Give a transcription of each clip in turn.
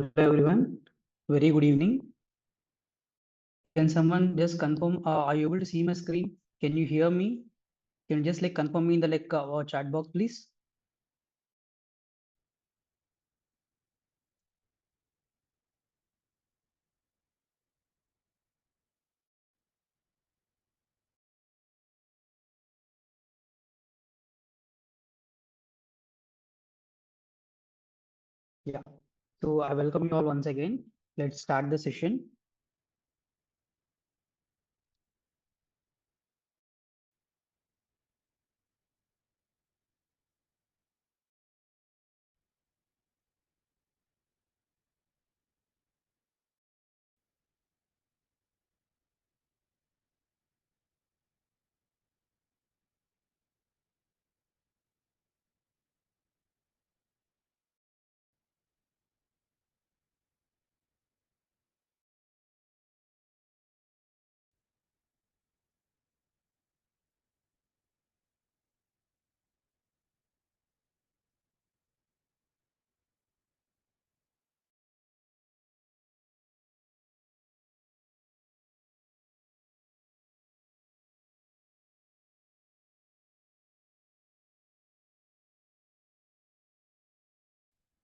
Hello everyone, very good evening. Can someone just confirm? Are you able to see my screen? Can you hear me? Can you just confirm me in the chat box, please? Yeah. So I welcome you all once again. Let's start the session.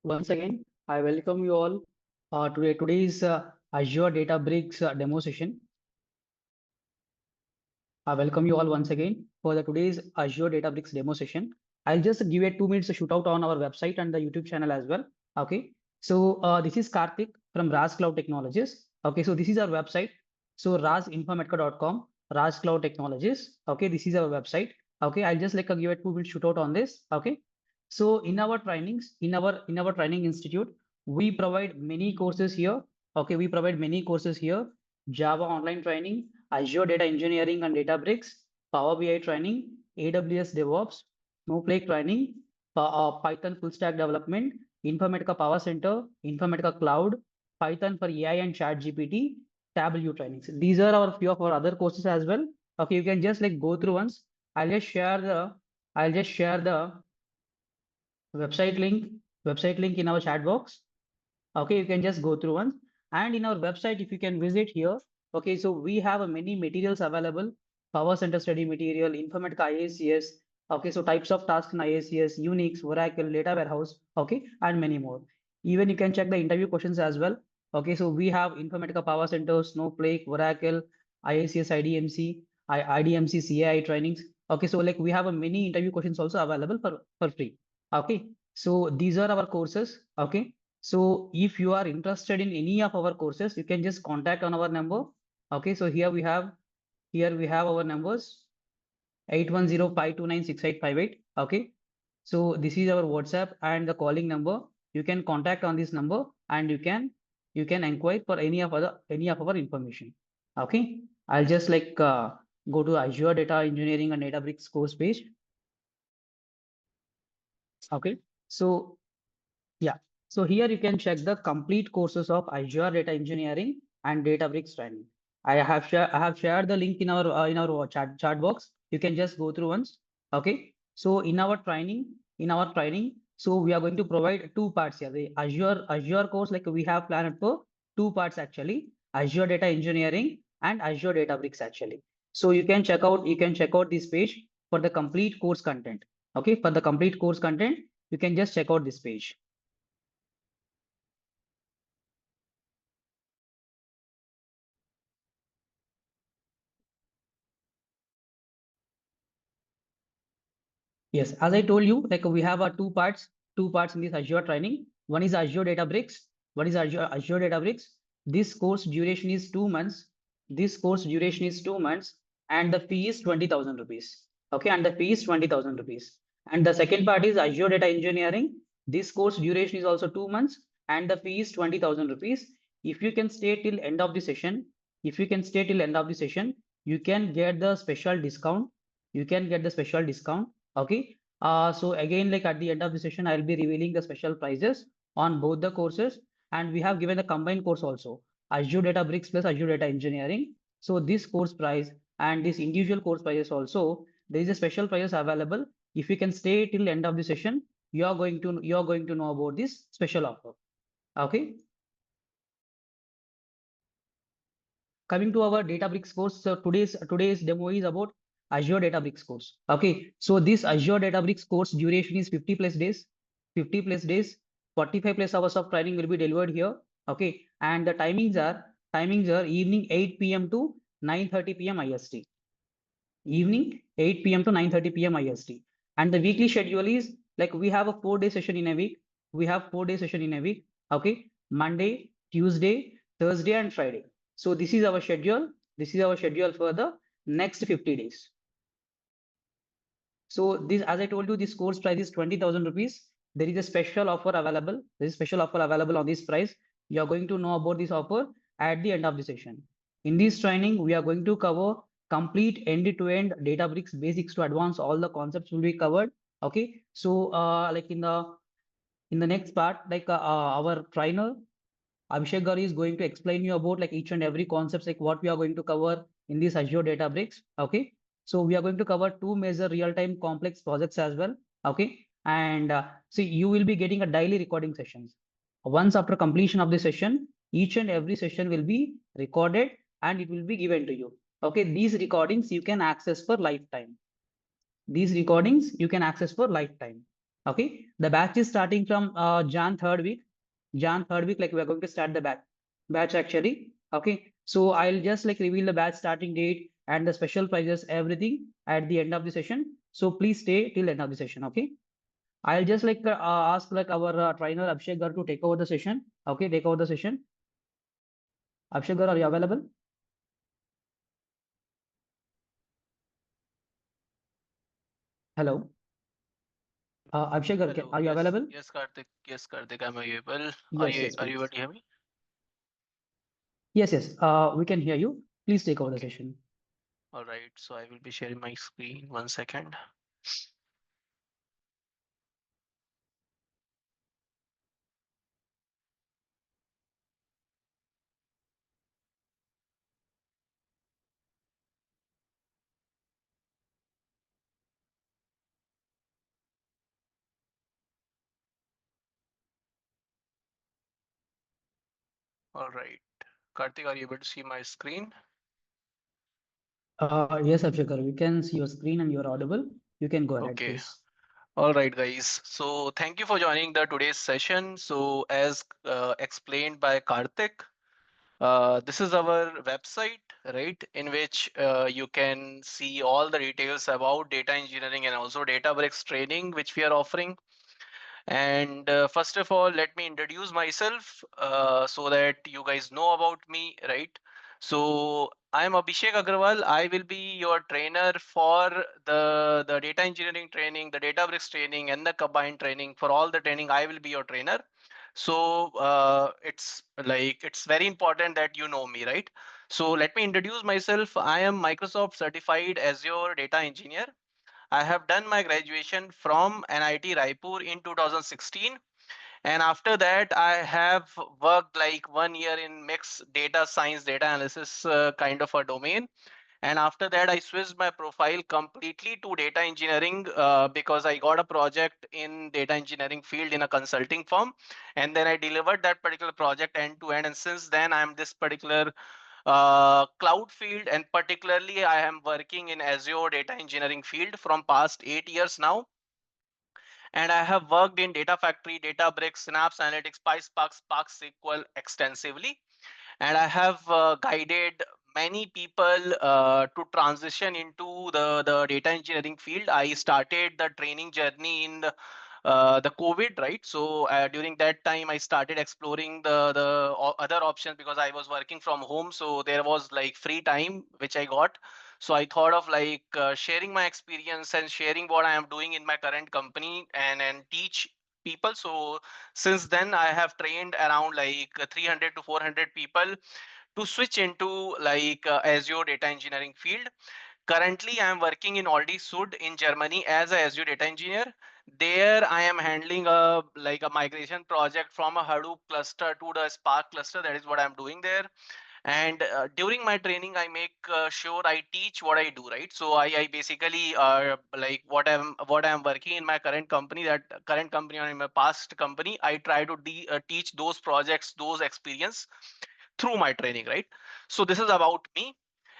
Once again, I welcome you all. Today's Azure Data Bricks demo session. I welcome you all once again for the today's Azure Databricks demo session. I'll just give a 2 minutes shootout on our website and the YouTube channel as well. Okay. So this is Karthik from Raj Cloud Technologies. Okay. So this is our website. So razinformatica.com, Raj Cloud Technologies. Okay. This is our website. Okay. I'll just give a 2 minute shootout on this. Okay. So in our trainings, in our training institute, we provide many courses here. Okay. We provide many courses here. Java online training, Azure Data Engineering and Databricks, Power BI training, AWS DevOps, Snowflake training, Python full stack development, Informatica Power Center, Informatica Cloud, Python for AI and Chat GPT, Tableau trainings. These are our few of our other courses as well. Okay, you can just go through once. I'll just share the website link, in our chat box. Okay, you can just go through once. And in our website, if you can visit here, okay, so we have many materials available, Power Center study material, Informatica IICS, okay, so types of tasks in IICS, Unix, Oracle, data warehouse, okay, and many more. Even you can check the interview questions as well. Okay, so we have Informatica Power Center, Snowflake, Oracle, IICS, IDMC, IDMC, CAI trainings. Okay, so we have a many interview questions also available for free. Okay, so these are our courses. Okay, so if you are interested in any of our courses, you can just contact on our number. Okay, so here we have our numbers 8105296858. Okay, so this is our WhatsApp and the calling number. You can contact on this number and you can inquire for any of our information. Okay, I'll just go to Azure Data Engineering and Databricks course page. Okay, so yeah. So here you can check the complete courses of Azure Data Engineering and Databricks training. I have shared the link in our chat box. You can just go through once. Okay. So in our training, so we are going to provide two parts here. The Azure course, we have planned for two parts actually, Azure Data Engineering and Azure Databricks actually. So you can check out this page for the complete course content. Okay, for the complete course content, you can just check out this page. Yes, as I told you, we have two parts in this Azure training. One is Azure Databricks, one is Azure Databricks. This course duration is 2 months. This course duration is 2 months, and the fee is 20,000 rupees. Okay, and the fee is 20,000 rupees. And the second part is Azure Data Engineering. This course duration is also 2 months, and the fee is 20,000 rupees. If you can stay till end of the session, you can get the special discount. You can get the special discount. Okay. So again, at the end of the session, I'll be revealing the special prices on both the courses, and we have given the combined course also, Azure Data Bricks plus Azure Data Engineering. So this course price and this individual course prices also, there is a special prices available. If you can stay till end of the session, you are going to know about this special offer. Okay. coming to our Databricks course. So today's demo is about Azure Databricks course. Okay, so this Azure Databricks course duration is 50 plus days, 50 plus days, 45 plus hours of training will be delivered here. Okay, and the timings are evening 8 p.m. to 9:30 p.m. IST. Evening 8 p.m. to 9:30 p.m. IST. And the weekly schedule is like we have a 4-day session in a week. We have 4-day session in a week. Okay, Monday, Tuesday, Thursday, and Friday. So this is our schedule. This is our schedule for the next 50 days. So this, as I told you, this course price is 20,000 rupees. There is a special offer available. There is a special offer available on this price. You are going to know about this offer at the end of the session. In this training, we are going to cover complete end-to-end Databricks basics to advance. All the concepts will be covered. Okay. So like in the next part, like our trainer Abhishek Gauri is going to explain you about like each and every concepts, like what we are going to cover in this Azure Databricks. Okay. So we are going to cover two major real-time complex projects as well. Okay. And see, you will be getting a daily recording sessions. Once after completion of the session, each and every session will be recorded and it will be given to you. Okay. These recordings you can access for lifetime. These recordings you can access for lifetime. Okay. The batch is starting from Jan 3rd week. Jan 3rd week, like we are going to start the batch actually. Okay. So I'll just like reveal the batch starting date and the special prices, everything at the end of the session. So please stay till end of the session. Okay. I'll just like ask like our trainer Abhishek Gar to take over the session. Okay, take over the session. Abhishek Gar, are you available? Hello. Abhishek Gar, Hello. are you Yes. available? Yes, Karthik. Yes, Karthik. I'm available. Are Yes, you yes, are you able please. to hear me? Yes, yes. We can hear you. Please take over the Okay. session. All right. So I will be sharing my screen. 1 second. All right. Karthik, are you able to see my screen? Yes, Abhishek, we can see your screen and you're audible. You can go ahead, Okay. please. All right, guys. So thank you for joining the today's session. So as explained by Karthik, this is our website, right, in which you can see all the details about data engineering and also Databricks training, which we are offering. And first of all, let me introduce myself so that you guys know about me, right? So I'm Abhishek Agarwal. I will be your trainer for the data engineering training, the Databricks training, and the combined training. For all the training, I will be your trainer. So it's very important that you know me, right? So let me introduce myself. I am Microsoft certified Azure data engineer. I have done my graduation from NIT Raipur in 2016. And after that, I have worked like 1 year in mixed data science, data analysis kind of a domain. And after that, I switched my profile completely to data engineering because I got a project in data engineering field in a consulting firm. And then I delivered that particular project end to end. And since then, I'm this particular cloud field, and particularly I am working in Azure data engineering field from past 8 years now. And I have worked in Data Factory, Databricks, Synapse Analytics, PySpark, Spark SQL extensively. And I have guided many people to transition into the data engineering field. I started the training journey in the COVID, right? So during that time, I started exploring the other options because I was working from home. So there was like free time which I got. So I thought of like sharing my experience and sharing what I am doing in my current company and teach people. So since then, I have trained around like 300 to 400 people to switch into like Azure data engineering field. Currently, I am working in Aldi Sud in Germany as a Azure data engineer. There, I am handling a like a migration project from a Hadoop cluster to the Spark cluster. That is what I'm doing there. And during my training, I make sure I teach what I do, right? So I basically like what I'm working in my current company, that current company or in my past company, I try to teach those projects, those experience through my training, right? So this is about me.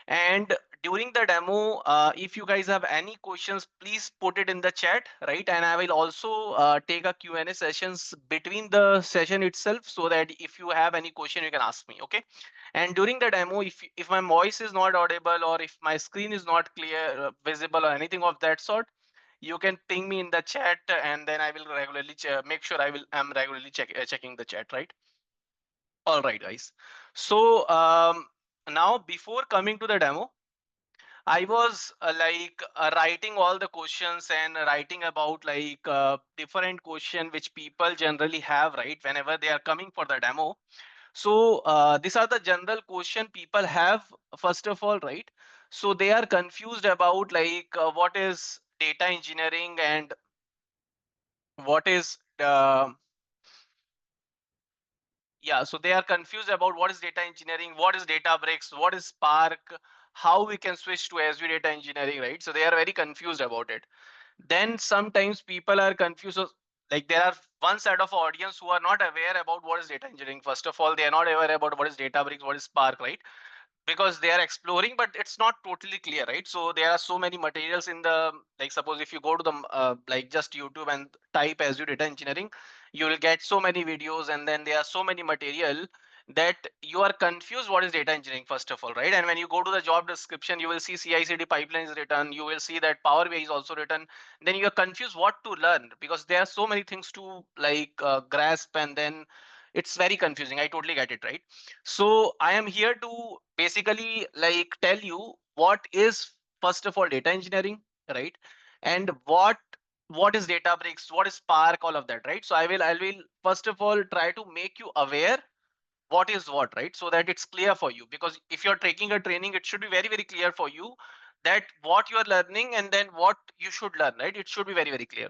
And during the demo, if you guys have any questions, please put it in the chat, right? And I will also take a Q&A sessions between the session itself, so that if you have any question, you can ask me, okay? And during the demo, if my voice is not audible, or if my screen is not clear, visible, or anything of that sort, you can ping me in the chat, and then I will regularly make sure I'm regularly checking the chat, right? All right, guys. So now before coming to the demo, I was writing all the questions and writing about different question which people generally have, right? Whenever they are coming for the demo. So these are the general question people have, first of all, right? So they are confused about what is data engineering, and what is yeah, so they are confused about what is data engineering, what is Databricks, what is Spark, how we can switch to Azure data engineering, right? So they are very confused about it. Then sometimes people are confused. So, like, there are one set of audience who are not aware about what is data engineering. First of all, they are not aware about what is Databricks, what is Spark, right? Because they are exploring, but it's not totally clear, right? So there are so many materials in the, like, suppose if you go to the just YouTube and type Azure data engineering, you will get so many videos, and then there are so many material that you are confused what is data engineering, first of all, right? And when you go to the job description, you will see CI/CD pipeline is written, you will see that Power BI is also written. Then you are confused what to learn, because there are so many things to grasp, and then it's very confusing. I totally get it, right? So I am here to basically tell you what is, first of all, data engineering, right? And what is Databricks, what is Spark, all of that, right? So I will first of all try to make you aware what is what, right? So that it's clear for you, because if you're taking a training, it should be very, very clear for you that what you are learning and then what you should learn, right? It should be very, very clear.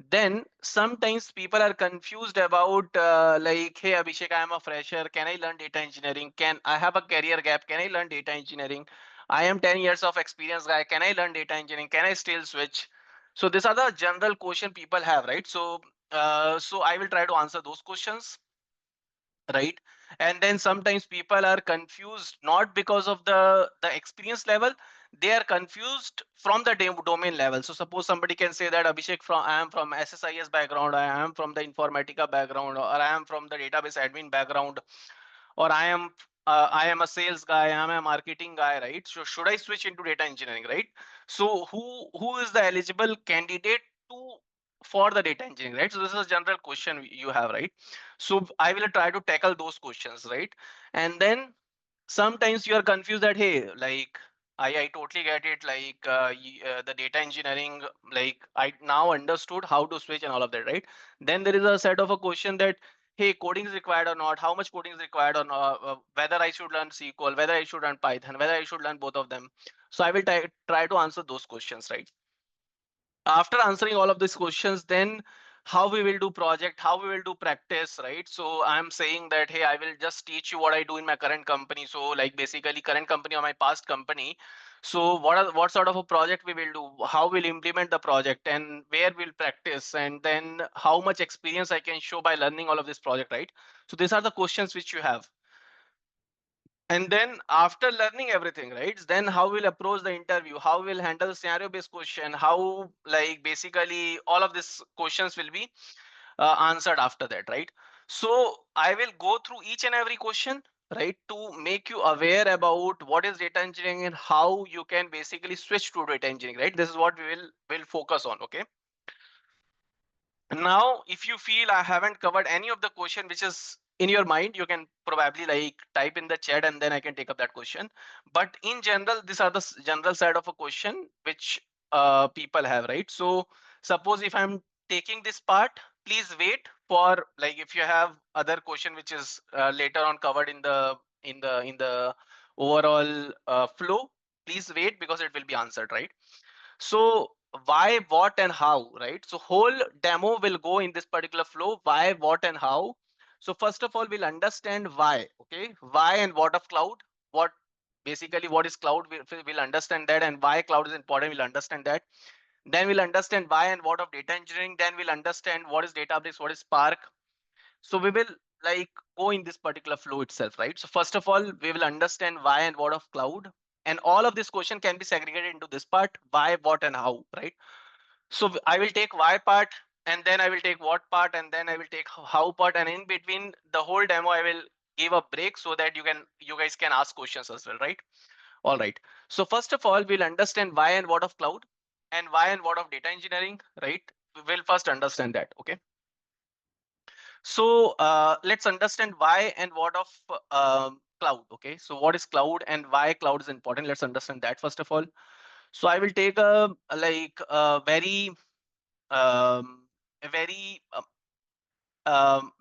Then sometimes people are confused about hey Abhishek, I am a fresher, can I learn data engineering? Can I have a career gap? Can I learn data engineering? I am 10 years of experience guy, can I learn data engineering? Can I still switch? So these are the general question people have, right? So so I will try to answer those questions, right? And then sometimes people are confused not because of the experience level, they are confused from the domain level. So suppose somebody can say that Abhishek, from I am from SSIS background, I am from the Informatica background, or I am from the database admin background, or I am a sales guy, I am a marketing guy, right? So should I switch into data engineering, right? So who is the eligible candidate to for the data engineering, right? So this is a general question you have, right? So I will try to tackle those questions, right? And then sometimes you are confused that, hey, I totally get it, the data engineering, I now understood how to switch and all of that, right? Then there is a set of a question that, hey, coding is required or not, how much coding is required, or not, whether I should learn SQL, whether I should learn Python, whether I should learn both of them. So I will try to answer those questions, right? After answering all of these questions, then how we will do project, how we will do practice, right? So I'm saying that, hey, I will just teach you what I do in my current company. So like basically current company or my past company. So what sort of a project we will do, how we'll implement the project, and where we'll practice, and then how much experience I can show by learning all of this project, right? So these are the questions which you have. And then after learning everything, right, then how we'll approach the interview, how we'll handle the scenario based question, how basically all of these questions will be answered after that, right? So I will go through each and every question, right, to make you aware about what is data engineering and how you can basically switch to data engineering, right? This is what we will focus on, okay? Now if you feel I haven't covered any of the question which is in your mind, you can probably type in the chat, and then I can take up that question. But in general, these are the general side of a question which people have, right? So suppose if I'm taking this part, please wait for, if you have other question which is later on covered in the overall flow, please wait, because it will be answered, right? So why, what, and how, right? So whole demo will go in this particular flow: why, what, and how. So first of all, we'll understand why, okay? Why and what of cloud, what basically what is cloud, we'll understand that, and why cloud is important, we'll understand that. Then we'll understand why and what of data engineering. Then we'll understand what is Databricks, what is Spark. So we will like go in this particular flow itself, right? So first of all, we will understand why and what of cloud, and all of this question can be segregated into this part: why, what, and how, right? So I will take why part, and then I will take what part, and then I will take how part, and in between the whole demo I will give a break so that you guys can ask questions as well, right? All right. So first of all, we'll understand why and what of cloud, and why and what of data engineering, right? We'll first understand that, okay? So let's understand why and what of cloud, okay? So what is cloud and why cloud is important? Let's understand that first of all. So I will take um, a very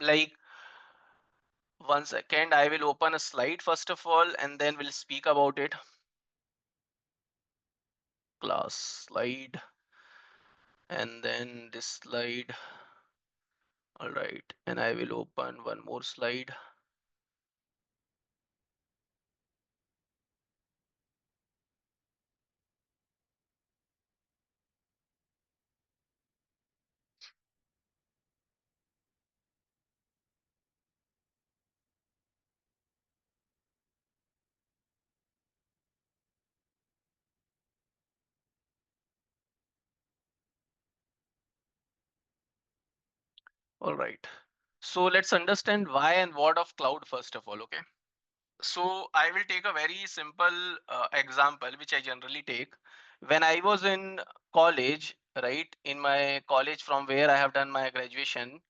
like 1 second. I will open a slide first of all, and then we'll speak about it. Class slide, and then this slide. All right, and I will open one more slide. All right. So let's understand why and what of cloud first of all, okay? So I will take a very simple example, which I generally take. When I was in college, right, in my college from where I have done my graduation,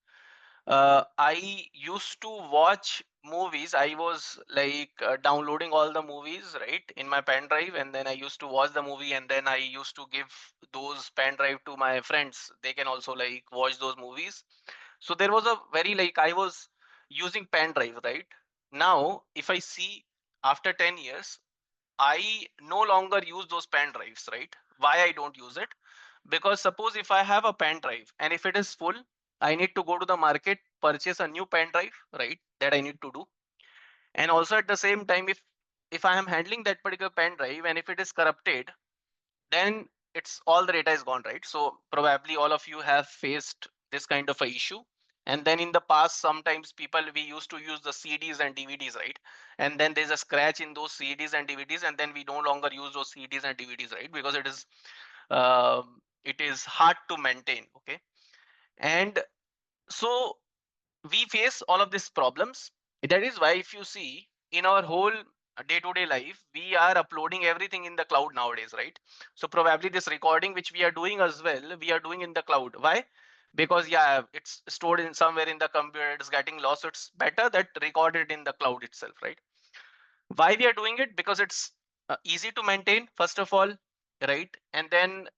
I used to watch movies. I was like downloading all the movies, right, in my pen drive, and then I used to watch the movie, and then I used to give those pen drive to my friends. They can also like watch those movies. So there was a very like I was using pen drive, right? Now, if I see after 10 years, I no longer use those pen drives, right? Why I don't use it? Because suppose if I have a pen drive and if it is full, I need to go to the market, purchase a new pen drive, right? That I need to do. And also at the same time, if I am handling that particular pen drive and if it is corrupted, then it's all the data is gone, right? So probably all of you have faced this kind of a issue. And then in the past, sometimes people we used to use the CDs and DVDs, right? And then there's a scratch in those CDs and DVDs, and then we no longer use those CDs and DVDs, right? Because it is hard to maintain, okay? And so we face all of these problems. That is why if you see in our whole day-to-day life, we are uploading everything in the cloud nowadays, right? So probably this recording which we are doing as well, we are doing in the cloud. Why? Because yeah, it's stored in somewhere in the computer, it's getting lost. So it's better that recorded in the cloud itself, right? Why we are doing it? Because it's easy to maintain first of all, right? And then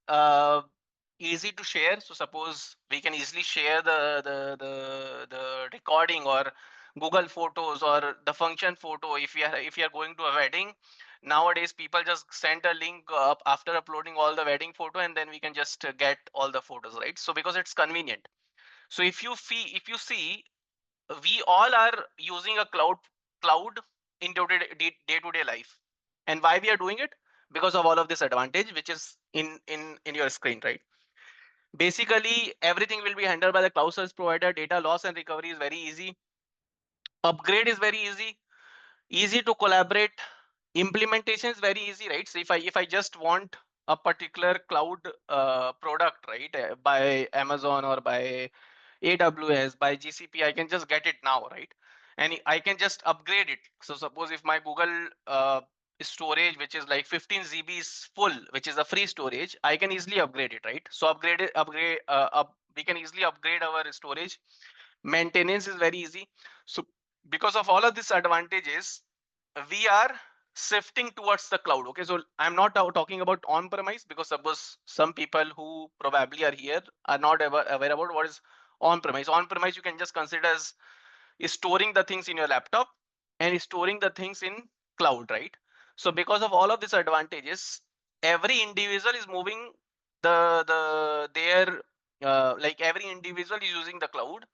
easy to share. So suppose we can easily share the recording or Google Photos or the function photo. If you are going to a wedding nowadays, people just send a link up after uploading all the wedding photo, and then we can just get all the photos, right? So because it's convenient. So if you see we all are using a cloud in day-to-day life. And why we are doing it? Because of all of this advantage which is in your screen, right? Basically everything will be handled by the cloud service provider. Data loss and recovery is very easy. Upgrade is very easy to collaborate. Implementation is very easy, right? So if I just want a particular cloud product, right, by Amazon or by AWS, by GCP, I can just get it now, right? And I can just upgrade it. So suppose if my Google storage, which is like 15 GB is full, which is a free storage, I can easily upgrade it, right? So we can easily upgrade our storage. Maintenance is very easy. So because of all of these advantages, we are shifting towards the cloud. Okay, so I'm not talking about on-premise, because suppose some people who probably are here are not ever aware about what is on-premise. On-premise you can just consider as storing the things in your laptop and storing the things in cloud, right? So because of all of these advantages, every individual is moving the their like every individual is using the cloud.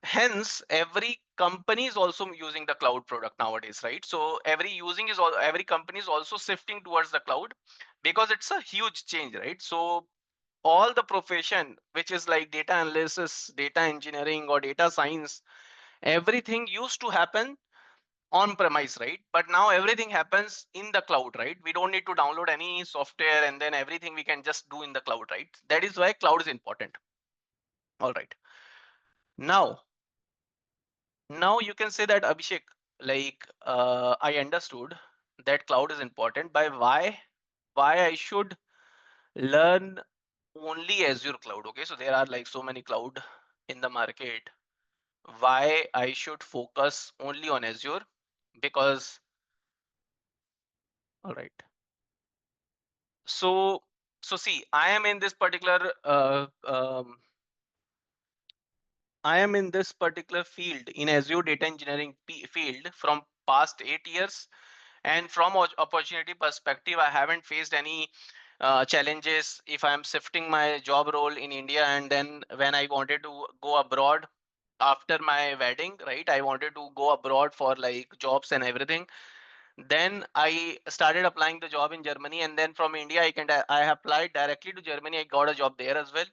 Hence every company is also using the cloud product nowadays, right? So every company is also shifting towards the cloud, because it's a huge change, right? So all the profession which is like data analysis, data engineering, or data science, everything used to happen on premise, right? But now everything happens in the cloud, right? We don't need to download any software, and then everything we can just do in the cloud, right? That is why cloud is important. All right. Now you can say that, Abhishek, like I understood that cloud is important. By why I should learn only Azure cloud? Okay, so there are like so many cloud in the market. Why I should focus only on Azure? Because, all right. So see, I am in this particular I am in this particular field, in Azure data engineering field, from past 8 years. And from opportunity perspective, I haven't faced any challenges if I'm shifting my job role in India, and then when I wanted to go abroad after my wedding, right? I wanted to go abroad for like jobs and everything. Then I started applying the job in Germany, and then from India, I applied directly to Germany. I got a job there as well.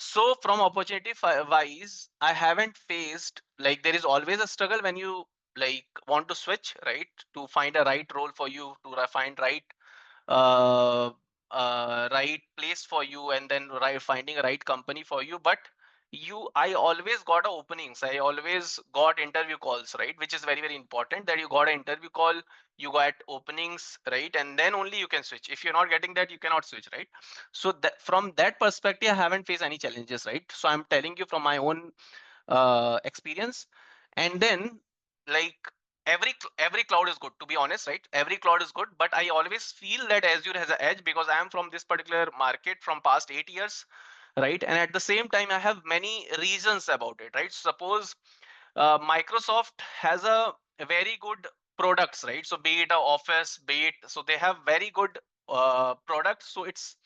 So from opportunity wise, I haven't faced, like, there is always a struggle when you like want to switch, right? To find a right role for you, to find uh, right place for you, and then finding a right company for you. But I always got openings. I always got interview calls, right? Which is very, very important, that you got an interview call, you got openings, right? And then only you can switch. If you're not getting that, you cannot switch, right? So that, from that perspective, I haven't faced any challenges, right? So I'm telling you from my own experience. And then, like, every cloud is good, to be honest, right? Every cloud is good, but I always feel that Azure has an edge because I am from this particular market from past 8 years, right? And at the same time, I have many reasons about it, right? Suppose Microsoft has a very good products, right? So be it a office, be it, so they have very good products. So it's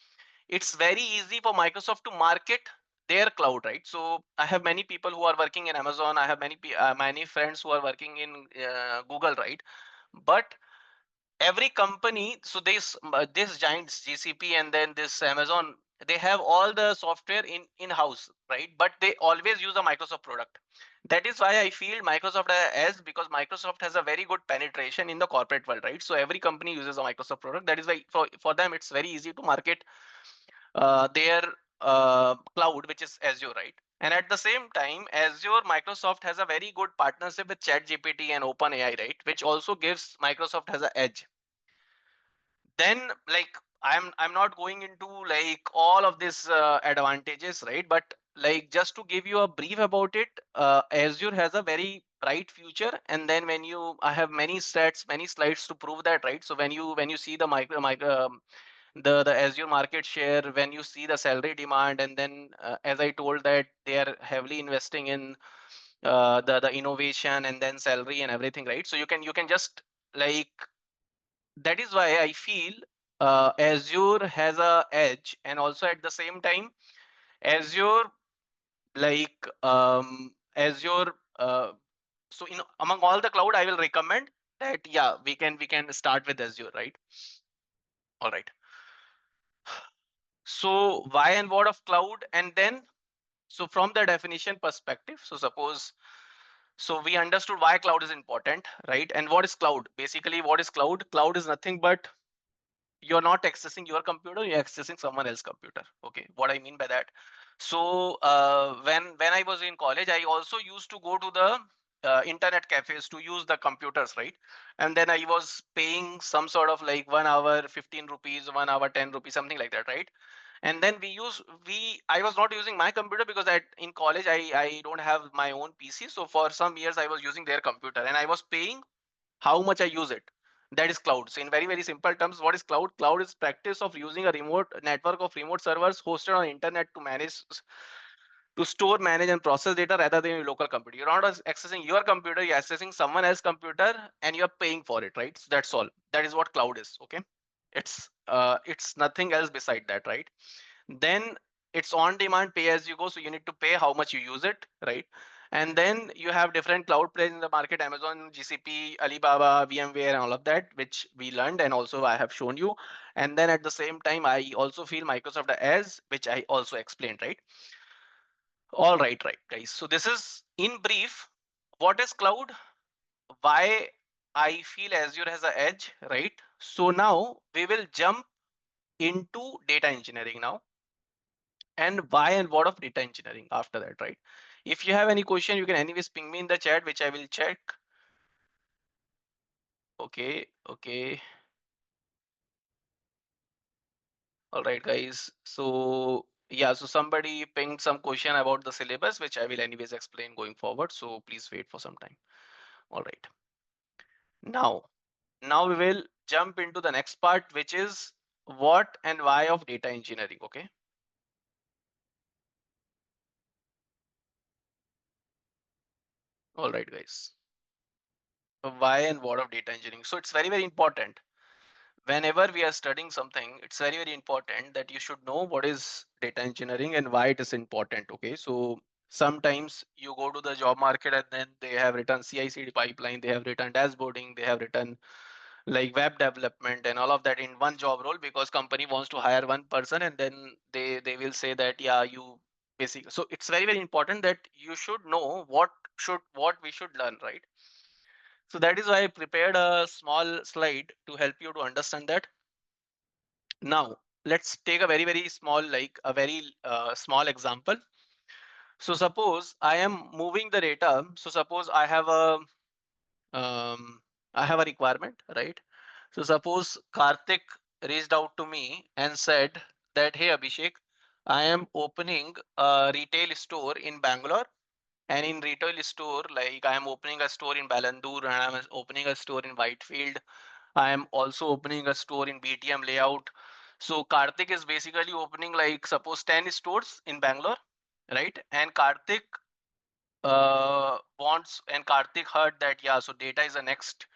very easy for Microsoft to market their cloud, right? So I have many people who are working in Amazon. I have many friends who are working in Google, right? But every company, so this giants GCP and then this Amazon, they have all the software in house, right? But they always use a Microsoft product. That is why I feel Microsoft has, because Microsoft has a very good penetration in the corporate world, right? So every company uses a Microsoft product. That is why for them it's very easy to market their cloud, which is Azure, right? And at the same time, Azure, Microsoft has a very good partnership with ChatGPT and OpenAI, right? Which also gives Microsoft has an edge. Then, like, I'm not going into like all of these advantages, right? But like, just to give you a brief about it, Azure has a very bright future. And then when you, I have many stats, many slides to prove that, right? So when you see the the Azure market share, when you see the salary demand, and then as I told that they are heavily investing in the innovation and then salary and everything, right? So you can just, like, that is why I feel Azure has a edge. And also at the same time, Azure, like, Azure, so in among all the cloud, I will recommend that, yeah, we can start with Azure, right? All right. So why and what of cloud? And then, so from the definition perspective, so suppose, so we understood why cloud is important, right? And what is cloud? Basically, what is cloud? Cloud is nothing but you're not accessing your computer, you're accessing someone else's computer. Okay, what I mean by that? So when I was in college, I also used to go to the internet cafes to use the computers, right? And then I was paying some sort of like 1 hour 15 rupees, 1 hour 10 rupees, something like that, right? And then I was not using my computer because in college I don't have my own PC. So for some years I was using their computer, and I was paying how much I use it. That is cloud. So in very, very simple terms, what is cloud? Cloud is practice of using a remote network of remote servers hosted on internet to to store, manage, and process data rather than your local computer. You're not accessing your computer, you're accessing someone else's computer, and you're paying for it, right? So that's all. That is what cloud is. Okay. It's nothing else beside that, right? Then it's on demand, pay as you go. So you need to pay how much you use it, right? And then you have different cloud players in the market: Amazon, GCP, Alibaba, VMware, and all of that, which we learned and also I have shown you. And then at the same time, I also feel Microsoft as, which I also explained, right? All right, guys. So this is in brief, what is cloud? Why I feel Azure has an edge, right? So now we will jump into data engineering now, and why and what of data engineering after that, right? If you have any question, you can anyways ping me in the chat, which I will check. Okay. All right, guys. So yeah, so somebody pinged some question about the syllabus, which I will anyways explain going forward. So please wait for some time. All right. Now, now we will jump into the next part, which is what and why of data engineering. Okay. All right, guys. Why and what of data engineering. So it's very, very important. Whenever we are studying something, it's very, very important that you should know what is data engineering and why it is important. Okay. So sometimes you go to the job market and then they have written CI/CD pipeline, they have written dashboarding, they have written like web development and all of that in one job role because company wants to hire one person, and then they will say that yeah, you basically. So it's very, very important that you should know what we should learn, right? So that is why I prepared a small slide to help you to understand that. Now let's take a very, very small, like a very small example. So suppose I am moving the data. So suppose um, I have a requirement, right? So suppose Karthik reached out to me and said that, hey Abhishek, I am opening a retail store in Bangalore, and in retail store, like I am opening a store in Balandur and I'm opening a store in Whitefield. I am also opening a store in BTM layout. So Karthik is basically opening like suppose 10 stores in Bangalore, right? And Karthik heard that yeah, so data is the next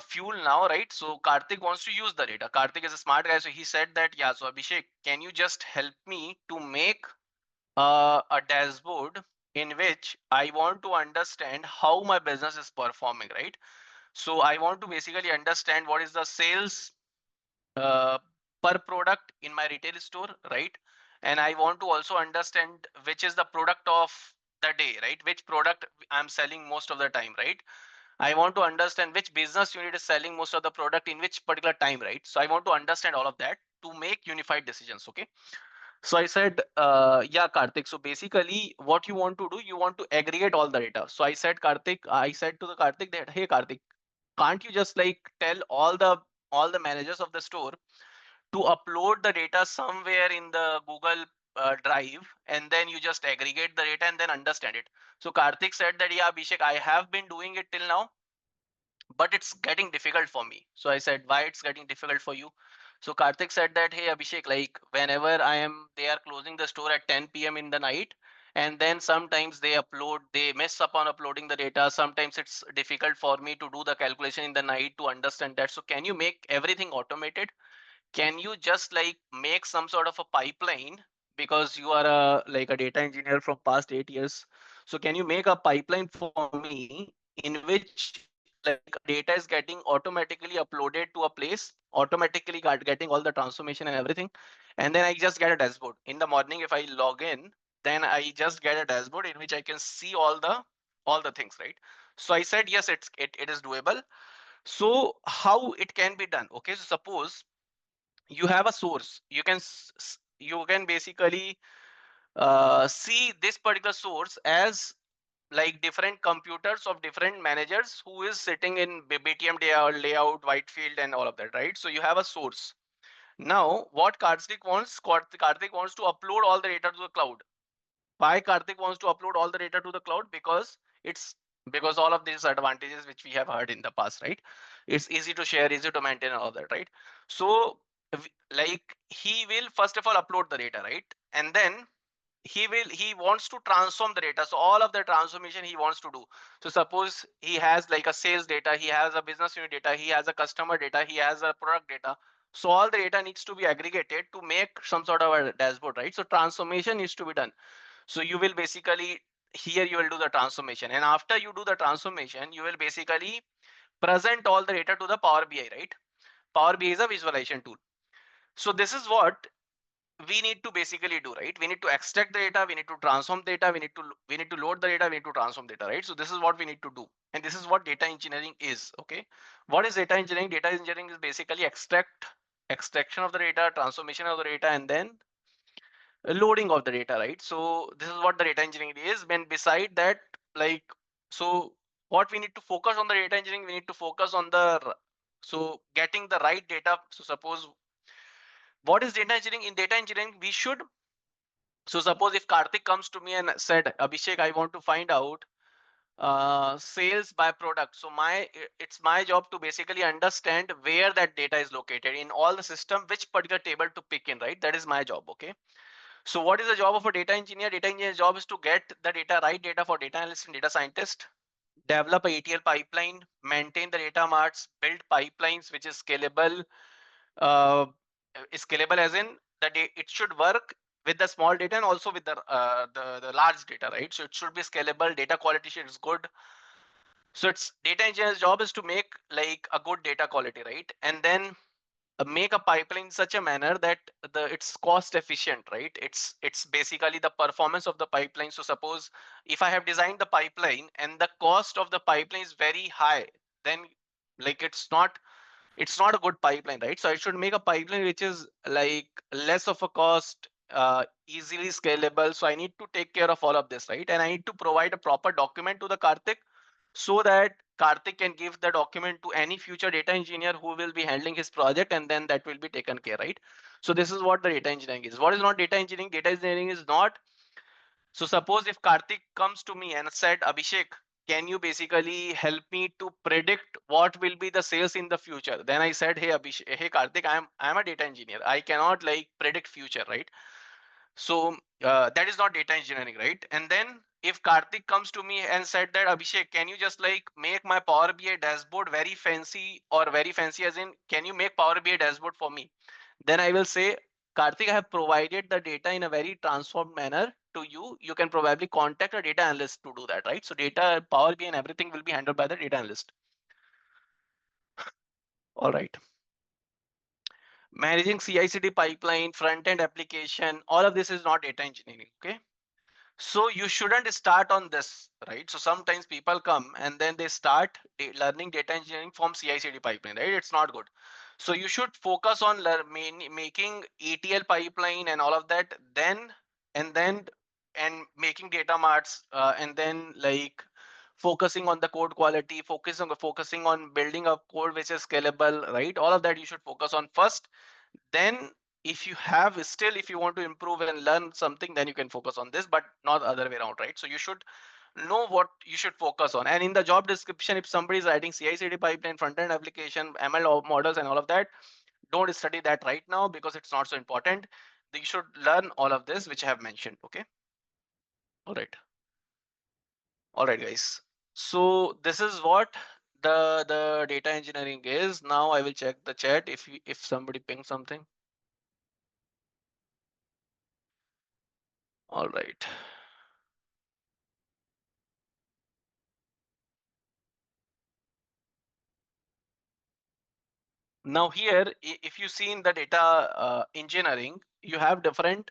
fuel now, right? So Karthik wants to use the data. Karthik is a smart guy, so he said that yeah, so Abhishek, can you just help me to make a dashboard in which I want to understand how my business is performing, right? So I want to basically understand what is the sales uh, per product in my retail store, right? And I want to also understand which is the product of the day, right? Which product I'm selling most of the time, right? I want to understand which business unit is selling most of the product in which particular time, right? So I want to understand all of that to make unified decisions. Okay. So I said, yeah, Karthik. So basically, what you want to do, you want to aggregate all the data. So I said to the Karthik that, hey, Karthik, can't you just like tell all the managers of the store to upload the data somewhere in the Google Drive, and then you just aggregate the data and then understand it. So Karthik said that, yeah, Abhishek, I have been doing it till now, but it's getting difficult for me. So I said, why it's getting difficult for you? So Karthik said that, hey Abhishek, like whenever they are closing the store at 10 p.m. in the night, and then sometimes they mess up on uploading the data. Sometimes it's difficult for me to do the calculation in the night to understand that. So can you make everything automated? Can you just like make some sort of a pipeline, because you are a data engineer from past 8 years? So can you make a pipeline for me in which like data is getting automatically uploaded to a place, automatically getting all the transformation and everything, and then I just get a dashboard in the morning. If I log in, then I just get a dashboard in which I can see all the things, right? So I said yes, it is doable. So how it can be done? Okay, so suppose you have a source. You can basically see this particular source as like different computers of different managers who is sitting in BTM layout, Whitefield, and all of that, right? So you have a source. Now, what Karthik wants to upload all the data to the cloud. Why Karthik wants to upload all the data to the cloud? It's because all of these advantages which we have heard in the past, right? It's easy to share, easy to maintain, all of that, right? So like he will first of all upload the data, right? And then he wants to transform the data. So all of the transformation he wants to do. So suppose he has like a sales data, he has a business unit data, he has a customer data, he has a product data. So all the data needs to be aggregated to make some sort of a dashboard, right? So transformation needs to be done. So you will basically, here you will do the transformation, and after you do the transformation, you will basically present all the data to the Power BI, right? Power BI is a visualization tool. So this is what we need to basically do, right? We need to extract the data, we need to transform data, we need to load the data, we need to transform data, right? So this is what we need to do, and this is what data engineering is. Okay, what is data engineering? Data engineering is basically extraction of the data, transformation of the data, and then loading of the data, right? So this is what the data engineering is. When beside that, like, so what we need to focus on the data engineering, we need to focus on the, so getting the right data. So suppose, what is data engineering? In data engineering, we should, so suppose if Karthik comes to me and said, Abhishek, I want to find out sales by product. So it's my job to basically understand where that data is located in all the system, which particular table to pick in, right? That is my job. Okay. So what is the job of a data engineer? Data engineer's job is to get the data, right data for data analyst and data scientist, develop a ETL pipeline, maintain the data marts, build pipelines which uh, is scalable as in that it should work with the small data and also with the large data, right? So it should be scalable. Data quality should is good. So it's data engineer's job is to make like a good data quality, right? And then make a pipeline in such a manner that it's cost efficient, right? It's basically the performance of the pipeline. So suppose if I have designed the pipeline and the cost of the pipeline is very high, then like it's not a good pipeline, right? So I should make a pipeline which is like less of a cost, easily scalable. So I need to take care of all of this, right? And I need to provide a proper document to the Karthik so that Karthik can give the document to any future data engineer who will be handling his project, and then that will be taken care, right? So this is what the data engineering is. What is not data engineering? Data engineering is not, so suppose if Karthik comes to me and said, Abhishek, can you basically help me to predict what will be the sales in the future? Then I said, hey Abhishek, hey Karthik, I'm a data engineer. I cannot like predict future, right? So that is not data engineering, right? And then if Karthik comes to me and said that, Abhishek, can you just like make my Power BI dashboard very fancy, or very fancy as in, can you make Power BI dashboard for me? Then I will say, Karthik, I have provided the data in a very transformed manner to you. You can probably contact a data analyst to do that, right? So data, Power BI and everything will be handled by the data analyst. All right. Managing CI/CD pipeline, front-end application, all of this is not data engineering, okay? So you shouldn't start on this, right? So sometimes people come and then they start learning data engineering from CI/CD pipeline, right? It's not good. So you should focus on making ETL pipeline and all of that, then and then and making data marts, and then like focusing on the code quality, focusing on building a code which is scalable, right? All of that you should focus on first. Then if you have still, if you want to improve and learn something, then you can focus on this, but not the other way around, right? So you should know what you should focus on. And in the job description, if somebody is writing CI/CD pipeline, front-end application, ML models and all of that, don't study that right now because it's not so important. You should learn all of this which I have mentioned. Okay. All right guys, so this is what the data engineering is. Now I will check the chat if somebody pings something. All right. Now here, if you see in the data engineering, you have different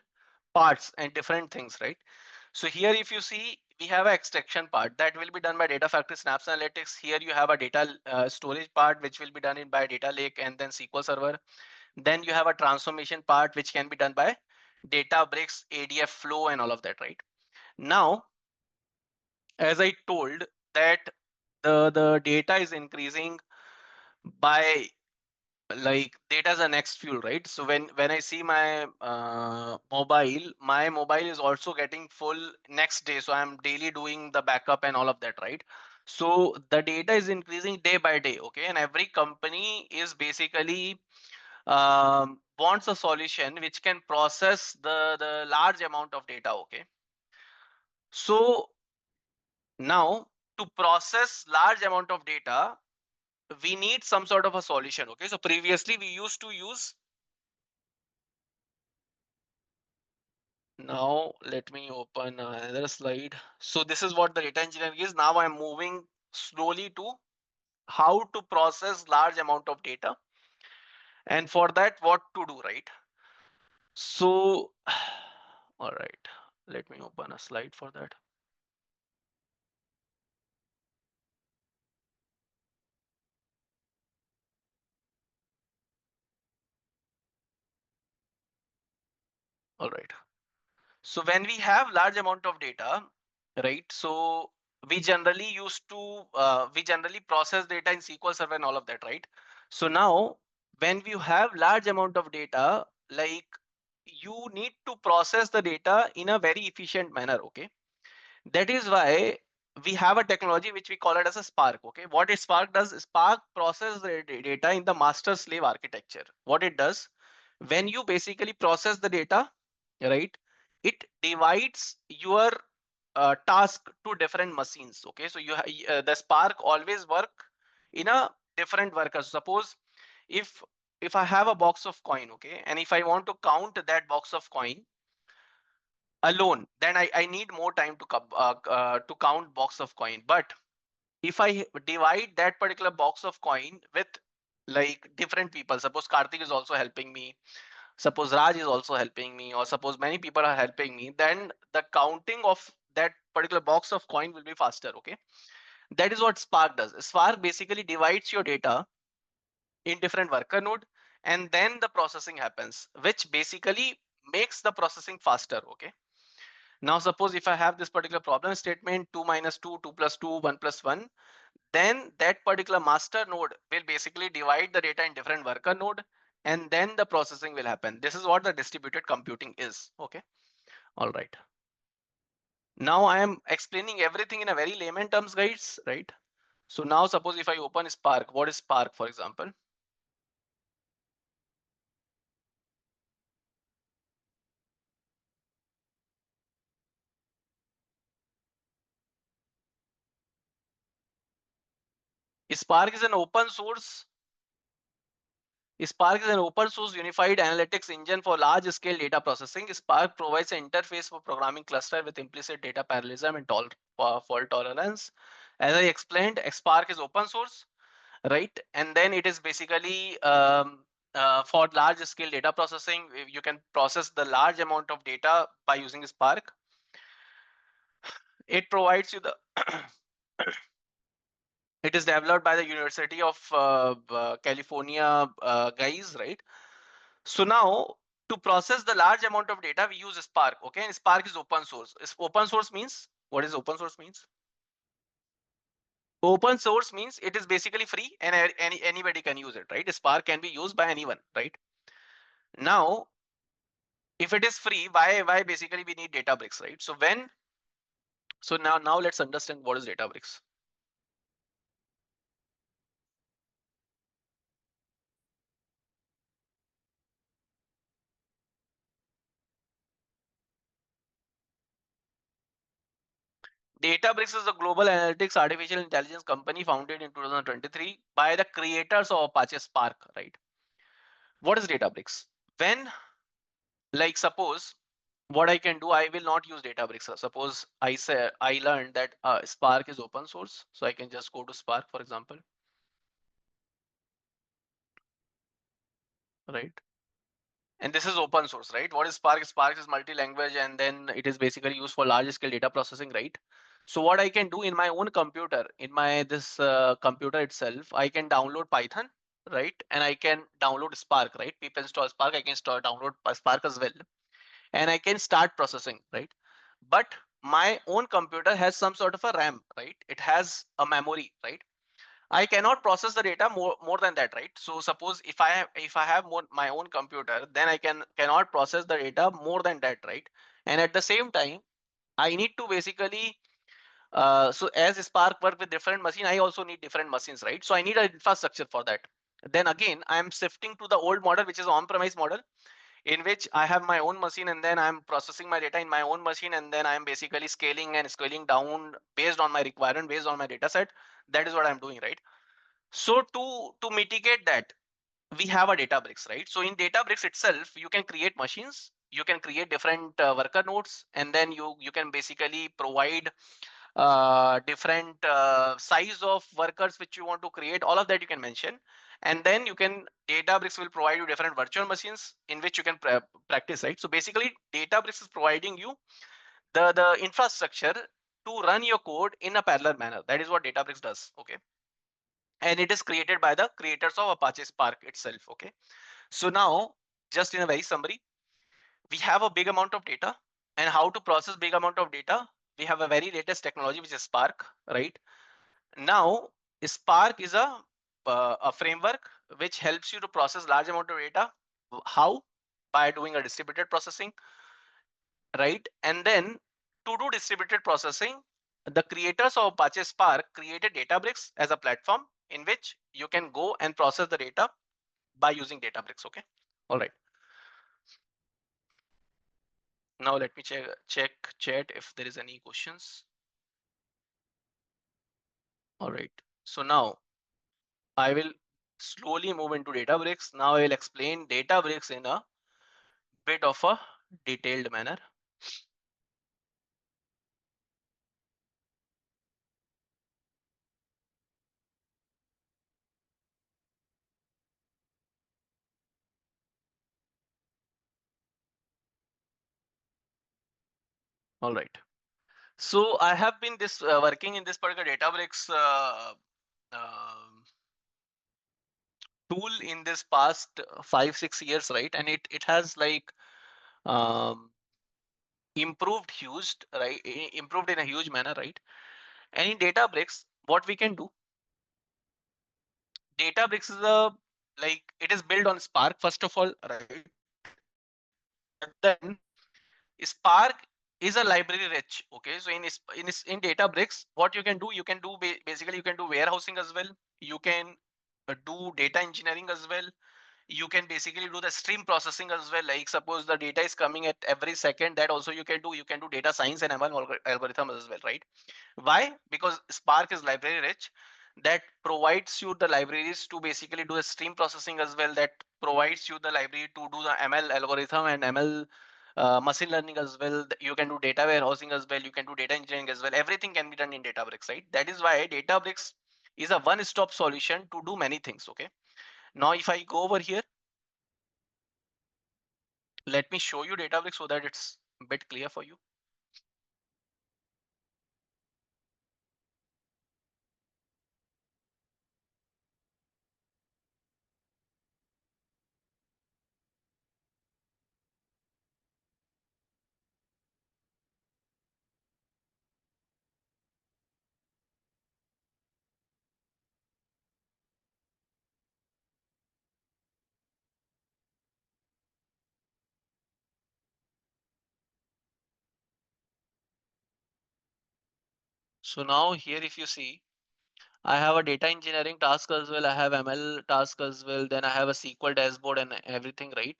parts and different things, right? So here, if you see, we have an extraction part that will be done by Data Factory Snaps Analytics. Here you have a data storage part, which will be done by Data Lake and then SQL Server. Then you have a transformation part, which can be done by Data Bricks, ADF Flow, and all of that, right? Now, as I told that the data is increasing by, like, data is the next fuel, right? So when I see my mobile is also getting full next day, so I'm daily doing the backup and all of that, right? So the data is increasing day by day, okay? And every company is basically wants a solution which can process the large amount of data, okay? So now, to process large amount of data, we need some sort of a solution, okay? So previously we used to use, now let me open another slide. So this is what the data engineering is. Now I'm moving slowly to how to process large amount of data, and for that what to do, right? So, all right, let me open a slide for that. All right. So when we have large amount of data, right? So we generally process data in SQL Server and all of that, right? So now when you have large amount of data, like you need to process the data in a very efficient manner, okay? That is why we have a technology which we call it as a Spark. Okay, what is Spark does? Spark process the data in the master slave architecture. What it does, when you basically process the data, right, it divides your task to different machines. Okay, so the Spark always work in a different worker. Suppose if if I have a box of coin, okay, and if I want to count that box of coin alone, then I need more time to count box of coin. But if I divide that particular box of coin with like different people, suppose Karthik is also helping me, suppose Raj is also helping me, or suppose many people are helping me, then the counting of that particular box of coin will be faster. Okay, that is what Spark does. Spark basically divides your data in different worker node, and then the processing happens, which basically makes the processing faster. Okay, now suppose if I have this particular problem statement 2 minus 2, 2 plus 2, 1 plus 1, then that particular master node will basically divide the data in different worker node, and then the processing will happen. This is what the distributed computing is. Okay, all right. Now I am explaining everything in a very layman terms, guys, right? So now suppose if I open Spark, what is Spark, for example? Spark is an open source Spark is an open source unified analytics engine for large scale data processing. Spark provides an interface for programming cluster with implicit data parallelism and fault tolerance. As I explained, Spark is open source, right? And then it is basically for large scale data processing. You can process the large amount of data by using Spark. It provides you the it is developed by the University of California guys, right? So now to process the large amount of data, we use Spark. Okay, and Spark is open source. Open source means, what is open source means? Open source means it is basically free and anybody can use it, right? Spark can be used by anyone, right? Now, if it is free, why basically we need Databricks, right? So now let's understand what is Databricks. Databricks is a global analytics artificial intelligence company founded in 2023 by the creators of Apache Spark, right? What is Databricks? When, like suppose what I can do, I will not use Databricks. Suppose I learned that Spark is open source, so I can just go to Spark, for example, right? And this is open source, right? What is Spark? Spark is multi-language, and then it is basically used for large scale data processing, right? So what I can do in my own computer, in my this computer itself, I can download Python, right? And I can download Spark, right? People install Spark, I can download Spark as well, and I can start processing, right? But my own computer has some sort of a RAM, right? It has a memory, right? I cannot process the data more than that, right? So suppose if I have my own computer, then I cannot process the data more than that, right? And at the same time, I need to basically so as Spark work with different machine, I also need different machines, right? So I need an infrastructure for that. Then again, I am shifting to the old model, which is on-premise model, in which I have my own machine and then I'm processing my data in my own machine, and then I'm basically scaling and scaling down based on my requirement, based on my data set. That is what I'm doing, right? So to mitigate that, we have a Databricks, right? So in Databricks itself, you can create machines, you can create different worker nodes, and then you can basically provide different size of workers which you want to create, all of that you can mention. And then you can, Databricks will provide you different virtual machines in which you can practice, right? So basically Databricks is providing you the infrastructure to run your code in a parallel manner. That is what Databricks does. Okay. And it is created by the creators of Apache Spark itself. Okay. So now, just in a very summary, we have a big amount of data, and how to process big amount of data. We have a very latest technology, which is Spark, right? Now, Spark is a framework which helps you to process large amount of data. How? By doing a distributed processing, right? And then to do distributed processing, the creators of Apache Spark created Databricks as a platform in which you can go and process the data by using Databricks. Okay. All right. Now let me check chat if there is any questions. All right. So now I will slowly move into Databricks. Now I will explain Databricks in a bit of a detailed manner. All right. So I have been working in this particular Databricks tool in this past 5-6 years, right? And it has like um, improved huge, right? Improved in a huge manner, right? And in Databricks, what we can do, Databricks is a, like, it is built on Spark first of all, right? And then Spark is a library rich. Okay, so in Databricks, what you can do, basically you can do warehousing as well. You can do data engineering as well. You can basically do the stream processing as well. Like suppose the data is coming at every second, that also you can do. You can do data science and ML algorithm as well, right? Why? Because Spark is library rich. That provides you the libraries to basically do the stream processing as well. That provides you the library to do the ML algorithm and ML machine learning as well. You can do data warehousing as well. You can do data engineering as well. Everything can be done in Databricks, right? That is why Databricks is a one-stop solution to do many things. Okay. Now, if I go over here, let me show you Databricks so that it's a bit clear for you. So now here, if you see, I have a data engineering task as well. I have ML task as well. Then I have a SQL dashboard and everything, right?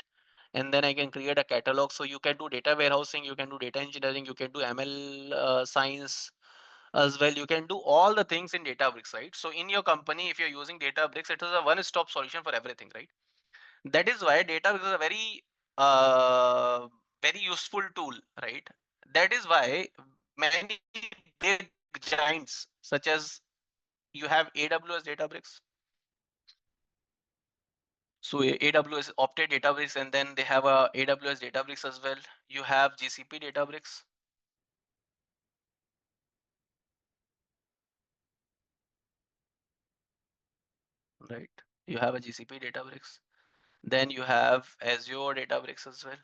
And then I can create a catalog. So you can do data warehousing, you can do data engineering, you can do ML science as well. You can do all the things in Databricks, right? So in your company, if you're using Databricks, it is a one-stop solution for everything, right? That is why Databricks is a uh, very useful tool, right? That is why many big giants such as you have AWS Databricks. So AWS opted Databricks, and then they have a AWS Databricks as well. You have GCP Databricks, right? You have a GCP Databricks. Then you have Azure Databricks as well.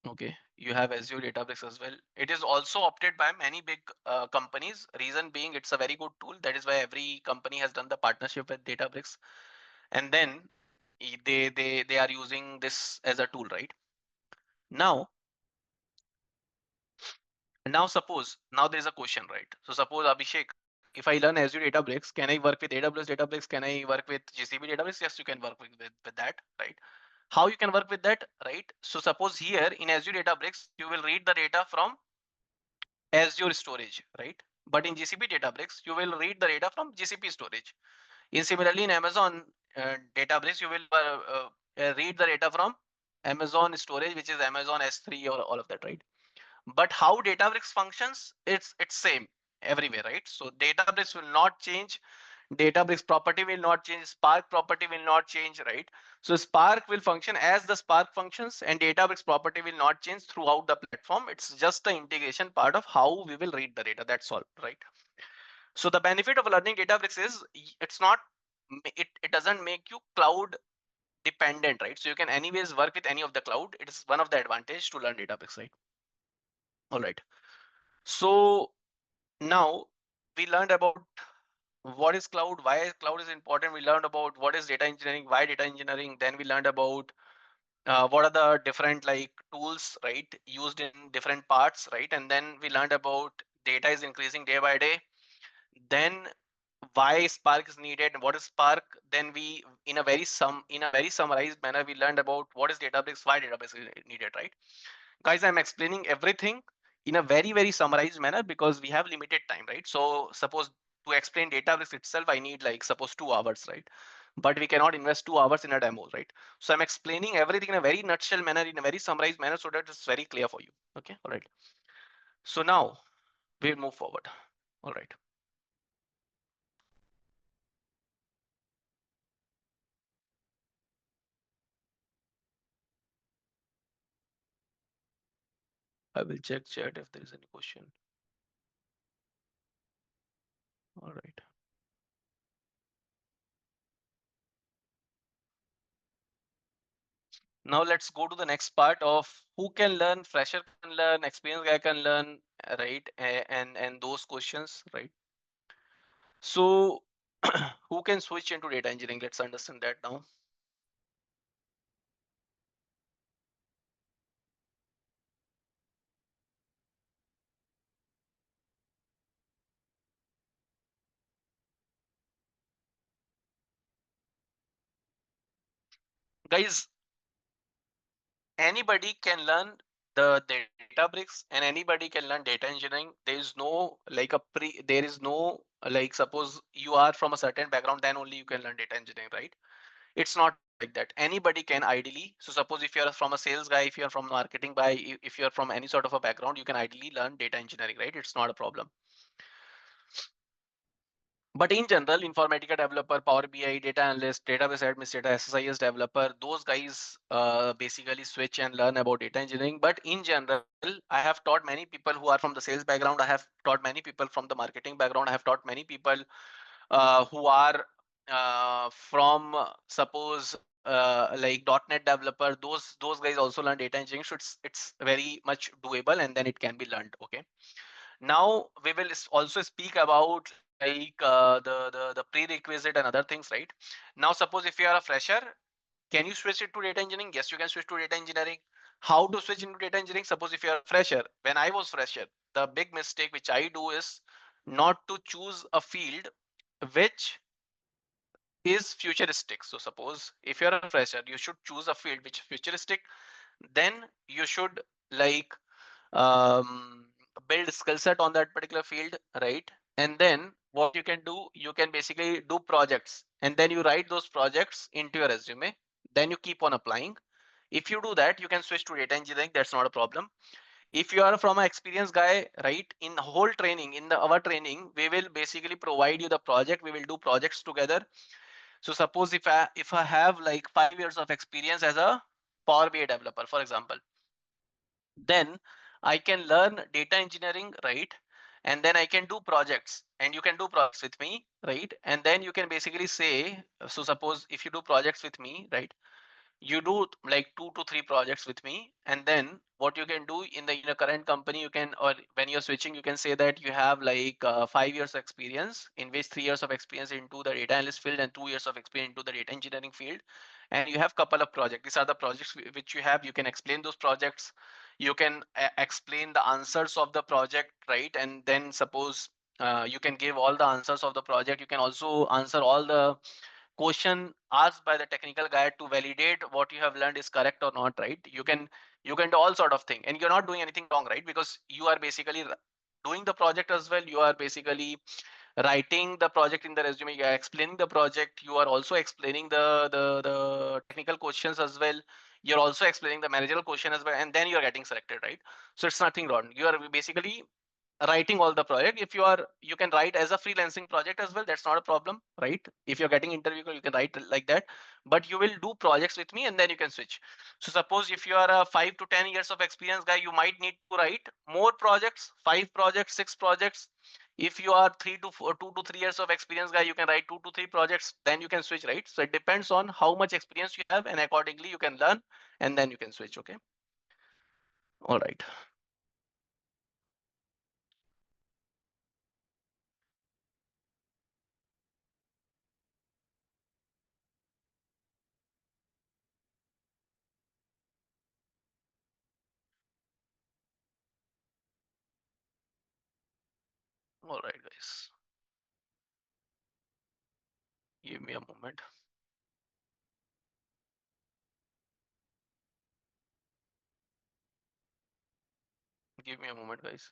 Okay, you have Azure Databricks as well. It is also opted by many big companies. Reason being, it's a very good tool. That is why every company has done the partnership with Databricks, and then they are using this as a tool, right? Now, suppose now there is a question, right? So suppose Abhishek, if I learn Azure Databricks, can I work with AWS Databricks? Can I work with GCP Databricks? Yes, you can work with that, right? How you can work with that, right? So suppose here in Azure Databricks, you will read the data from Azure storage, right? But in GCP Databricks, you will read the data from GCP storage. In similarly, in Amazon Databricks, you will read the data from Amazon storage, which is Amazon S3 or all of that, right? But how Databricks functions, it's same everywhere, right? So Databricks will not change. Databricks property will not change. Spark property will not change, right? So Spark will function as the Spark functions, and Databricks property will not change throughout the platform. It's just the integration part of how we will read the data. That's all, right? So the benefit of learning Databricks is it's not, it doesn't make you cloud dependent, right? So you can anyways work with any of the cloud. It is one of the advantage to learn Databricks, right? All right. So now we learned about what is cloud, why cloud is important. We learned about what is data engineering, why data engineering. Then we learned about what are the different like tools, right, used in different parts, right? And then we learned about data is increasing day by day. Then why Spark is needed and what is Spark. Then we, in a very summarized manner, we learned about what is Databricks, why Databricks is needed, right? Guys, I'm explaining everything in a very summarized manner because we have limited time, right? So suppose to explain Databricks itself, I need like suppose 2 hours, right? But we cannot invest 2 hours in a demo, right? So I'm explaining everything in a very nutshell manner, in a very summarized manner, so that it's very clear for you. Okay, all right. So now we'll move forward. All right. I will check chat if there is any question. All right. Now let's go to the next part of who can learn, fresher can learn, experienced guy can learn, right? And those questions, right? So who can switch into data engineering? Let's understand that now. Guys, anybody can learn the data bricks and anybody can learn data engineering. There is no like there is no like suppose you are from a certain background, then only you can learn data engineering, right? It's not like that. Anybody can ideally. So suppose if you're from a sales guy, if you're from marketing guy, if you're from any sort of a background, you can ideally learn data engineering, right? It's not a problem. But in general, Informatica developer, Power BI, data analyst, database administrator, SSIS developer, those guys basically switch and learn about data engineering. But in general, I have taught many people who are from the sales background. I have taught many people from the marketing background. I have taught many people who are from suppose like .NET developer. Those guys also learn data engineering. So it's very much doable, and then it can be learned. Okay. Now we will also speak about like the prerequisite and other things, right? Now suppose if you are a fresher, can you switch it to data engineering? Yes, you can switch to data engineering. How to switch into data engineering? Suppose if you are a fresher, when I was fresher, the big mistake which I do is not to choose a field which is futuristic. So suppose if you're a fresher, you should choose a field which is futuristic. Then you should like um, build skill set on that particular field, right? And then what you can do, you can basically do projects, and then you write those projects into your resume. Then you keep on applying. If you do that, you can switch to data engineering. That's not a problem. If you are from an experienced guy, right, in the whole training, in our training, we will basically provide you the project. We will do projects together. So suppose if I have like 5 years of experience as a Power BI developer, for example, then I can learn data engineering, right? And then I can do projects, and you can do projects with me, right? And then you can basically say, so suppose if you do projects with me, right, you do like 2 to 3 projects with me, and then what you can do in the current company, you can, or when you're switching, you can say that you have like 5 years experience, in which 3 years of experience into the data analyst field and 2 years of experience into the data engineering field, and you have couple of projects. These are the projects which you have. You can explain those projects. You can explain the answers of the project, right? And then suppose you can give all the answers of the project. You can also answer all the question asked by the technical guy to validate what you have learned is correct or not, right? You can do all sort of thing, and you're not doing anything wrong, right? Because you are basically doing the project as well. You are basically writing the project in the resume. You are explaining the project. You are also explaining the technical questions as well. you're also explaining the managerial question as well, and then you're getting selected, right? So it's nothing wrong. You are basically writing all the project. If you can write as a freelancing project as well, that's not a problem, right? If you're getting interview, you can write like that, but you will do projects with me and then you can switch. So suppose if you are a 5 to 10 years of experience guy, you might need to write more projects, 5 projects, 6 projects. If you are 2 to 3 years of experience guy, you can write 2 to 3 projects, then you can switch, right? So it depends on how much experience you have, and accordingly you can learn, and then you can switch. Okay, all right. All right, guys, give me a moment. Give me a moment, guys.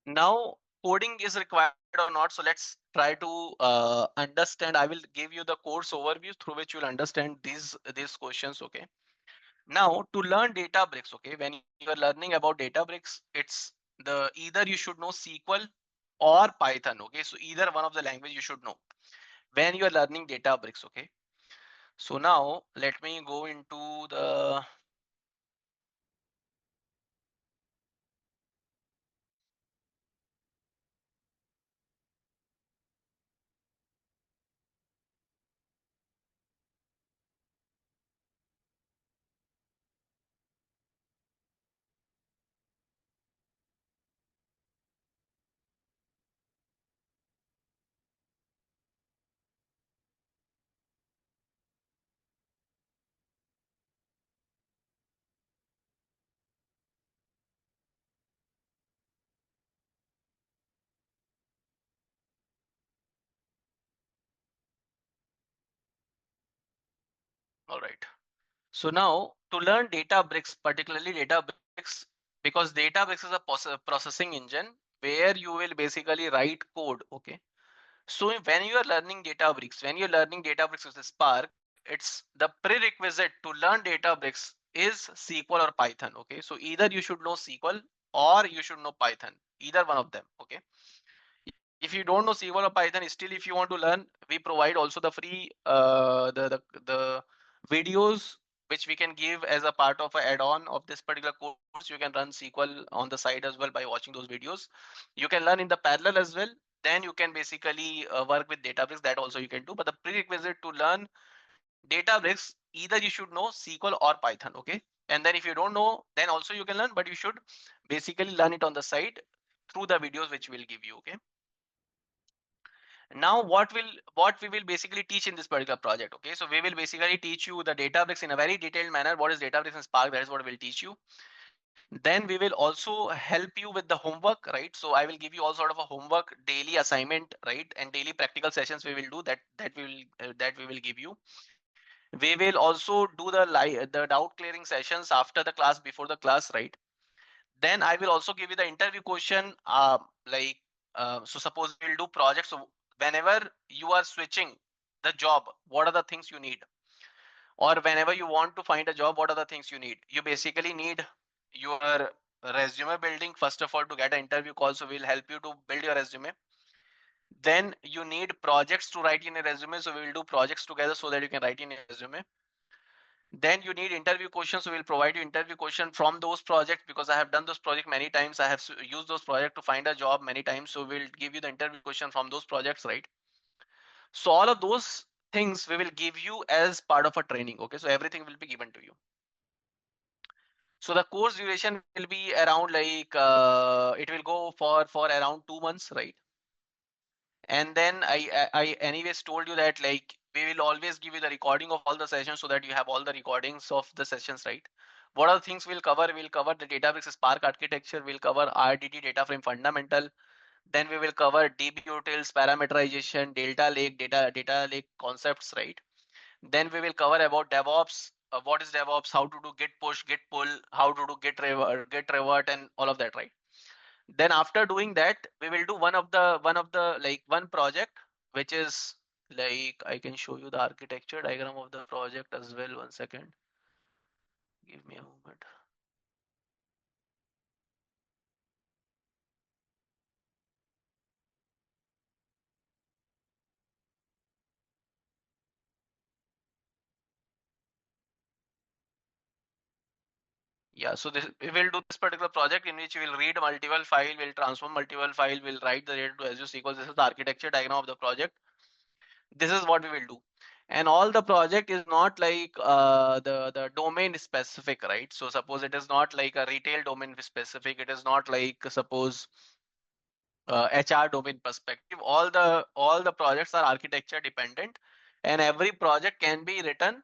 Now coding is required or not, so let's try to understand. I will give you the course overview through which you'll understand these questions. Okay, now to learn Databricks, okay, when you are learning about Databricks, it's the either you should know SQL or Python. Okay, so either one of the language you should know when you are learning Databricks. Okay, so now let me go into the all right. So now to learn Databricks, particularly Databricks, because Databricks is a processing engine where you will basically write code. Okay. So when you are learning Databricks, when you're learning Databricks with Spark, it's the prerequisite to learn Databricks is SQL or Python. Okay. So either you should know SQL or you should know Python, either one of them. Okay. If you don't know SQL or Python, still if you want to learn, we provide also the free the videos which we can give as a part of an add-on of this particular course. You can run SQL on the side as well by watching those videos. You can learn in the parallel as well. Then you can basically work with Databricks. That also you can do. But the prerequisite to learn Databricks, either you should know SQL or Python. Okay. And then if you don't know, then also you can learn, but you should basically learn it on the side through the videos which we'll give you. Okay. Now what we will basically teach in this particular project. Okay, so we will basically teach you the Databricks in a very detailed manner. What is Databricks and Spark? That is what we'll teach you. Then we will also help you with the homework, right? So I will give you all sort of a homework, daily assignment, right, and daily practical sessions we will do that we will give you. We will also do the doubt clearing sessions after the class, before the class, right? Then I will also give you the interview question. So suppose we'll do projects. So whenever you are switching the job, what are the things you need? Or whenever you want to find a job, what are the things you need? You basically need your resume building, first of all, to get an interview call. So we'll help you to build your resume. Then you need projects to write in a resume. So we will do projects together so that you can write in a resume. Then you need interview questions. So we'll provide you interview question from those projects, because I have done those projects many times. I have used those projects to find a job many times. So we'll give you the interview question from those projects, right? So all of those things we will give you as part of a training. Okay, so everything will be given to you. So the course duration will be around it will go for around 2 months, right? And then I anyways told you that, like, we will always give you the recording of all the sessions so that you have all the recordings of the sessions, right? What are the things we'll cover? We'll cover the Databricks Spark architecture. We'll cover RDT data frame fundamental. Then we will cover DB utils, parameterization, data lake concepts, right? Then we will cover about DevOps. What is DevOps? How to do git push, git pull, how to do git revert, and all of that, right? Then after doing that, we will do one of the like one project, which is like, I can show you the architecture diagram of the project as well. 1 second, give me a moment. Yeah, so we will do this particular project in which we will read multiple file, will transform multiple file, will write the data to Azure SQL. This is the architecture diagram of the project. This is what we will do. And all the project is not like the domain specific, right? So suppose it is not like a retail domain specific. It is not like suppose HR domain perspective. All the projects are architecture dependent, and every project can be written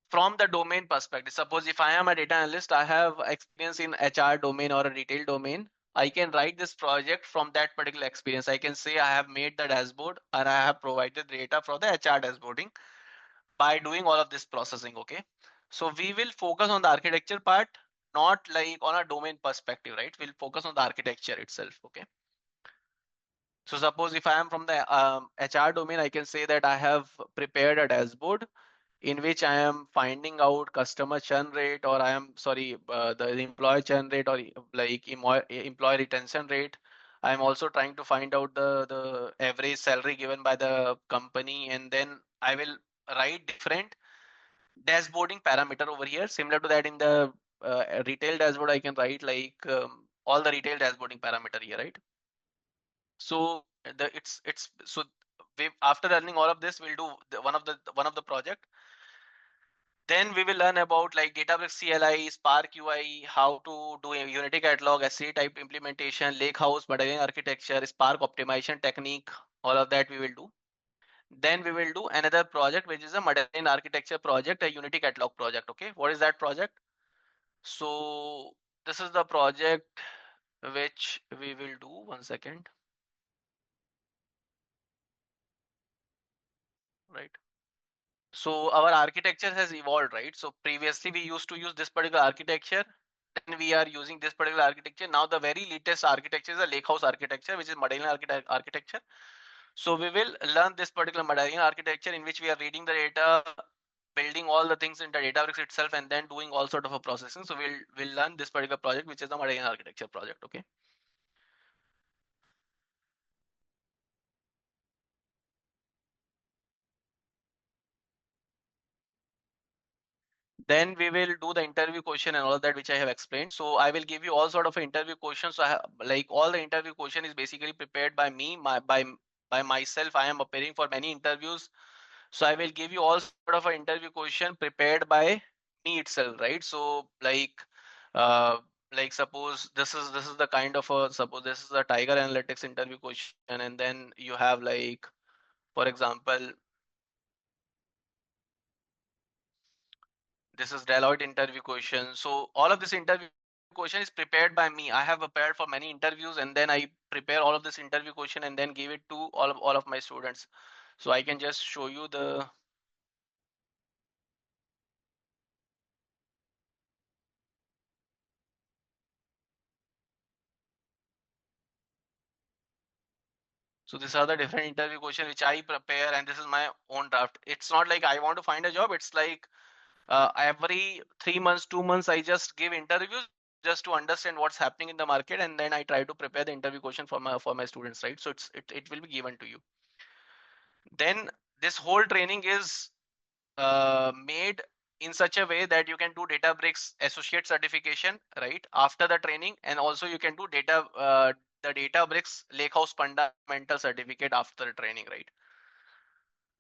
from the domain perspective. Suppose if I am a data analyst, I have experience in HR domain or a retail domain. I can write this project from that particular experience. I can say I have made the dashboard and I have provided data for the HR dashboarding by doing all of this processing. Okay. So we will focus on the architecture part, not like on a domain perspective, right? We'll focus on the architecture itself. Okay. So suppose if I am from the HR domain, I can say that I have prepared a dashboard in which I am finding out customer churn rate, or I am sorry, the employee churn rate, or like employee retention rate. I am also trying to find out the average salary given by the company, and then I will write different dashboarding parameter over here. Similar to that in the retail dashboard, I can write like all the retail dashboarding parameter here, right? So it's so we, after learning all of this, we'll do one of the project. Then we will learn about like Databricks CLI, Spark UI, how to do a Unity catalog, SC type implementation, Lakehouse, Medallion architecture, Spark optimization technique, all of that we will do. Then we will do another project, which is a Medallion architecture project, a Unity catalog project. Okay, what is that project? So this is the project which we will do. 1 second, right? So our architecture has evolved, right? So previously we used to use this particular architecture. Then we are using this particular architecture. Now the very latest architecture is a lakehouse architecture, which is Medallion architecture. So we will learn this particular Medallion architecture in which we are reading the data, building all the things in the Databricks itself, and then doing all sort of a processing. So we'll learn this particular project, which is the Medallion architecture project. Okay. Then we will do the interview question and all of that, which I have explained. So I will give you all sort of interview questions. So I have, like all the interview question is basically prepared by me, by myself. I am appearing for many interviews. So I will give you all sort of an interview question prepared by me itself, right? So uh, like suppose this is the kind of a, suppose this is the Tiger Analytics interview question, and then you have like, for example, this is Deloitte interview question. So all of this interview question is prepared by me. I have prepared for many interviews, and then I prepare all of this interview question and then give it to all of my students. So I can just show you the. So these are the different interview questions which I prepare, and this is my own draft. It's not like I want to find a job. It's like every 3 months, 2 months, I just give interviews just to understand what's happening in the market, and then I try to prepare the interview question for my students, right? So it will be given to you. Then this whole training is made in such a way that you can do Databricks associate certification right after the training, and also you can do the Databricks Lakehouse fundamental certificate after the training, right?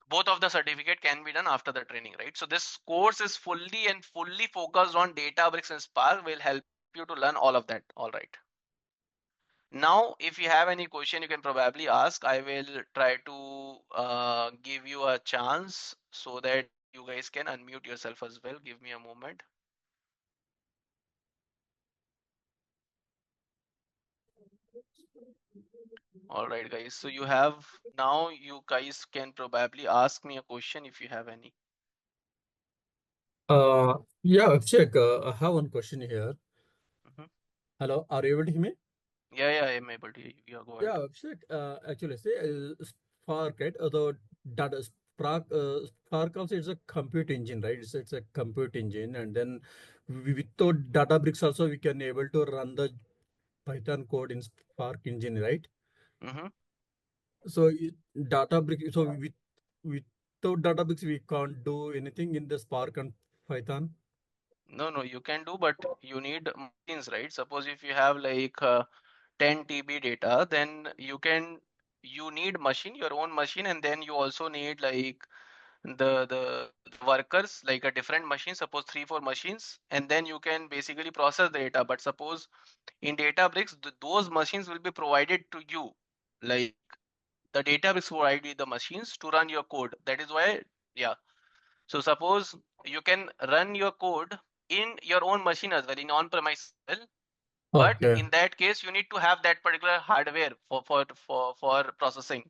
Both of the certificate can be done after the training, right? So this course is fully focused on Databricks and Spark, will help you to learn all of that. All right. Now, if you have any question, you can probably ask. I will try to give you a chance so that you guys can unmute yourself as well. Give me a moment. All right, guys. So you have now you guys can probably ask me a question if you have any. Yeah, Abhishek, I have one question here. Mhm. Hello, are you able to hear me? Yeah, I am able to hear you. Yeah, go ahead. Yeah, Abhishek, actually, say Spark, right? The data Spark also is a compute engine, right? It's a compute engine, and then without Databricks also we can able to run the Python code in Spark engine, right? Mhm. So Databricks, so without Databricks we can't do anything in the Spark and Python. No, you can do, but you need machines, right? Suppose if you have like 10 TB data, then you need machine, your own machine, and then you also need like the workers, like a different machine, suppose 3-4 machines, and then you can basically process the data. But suppose in Databricks, those machines will be provided to you, like the Databricks provide you the machines to run your code. That is why, yeah. So suppose you can run your code in your own machine as well, in on-premise as well. But Okay, in that case, you need to have that particular hardware for processing.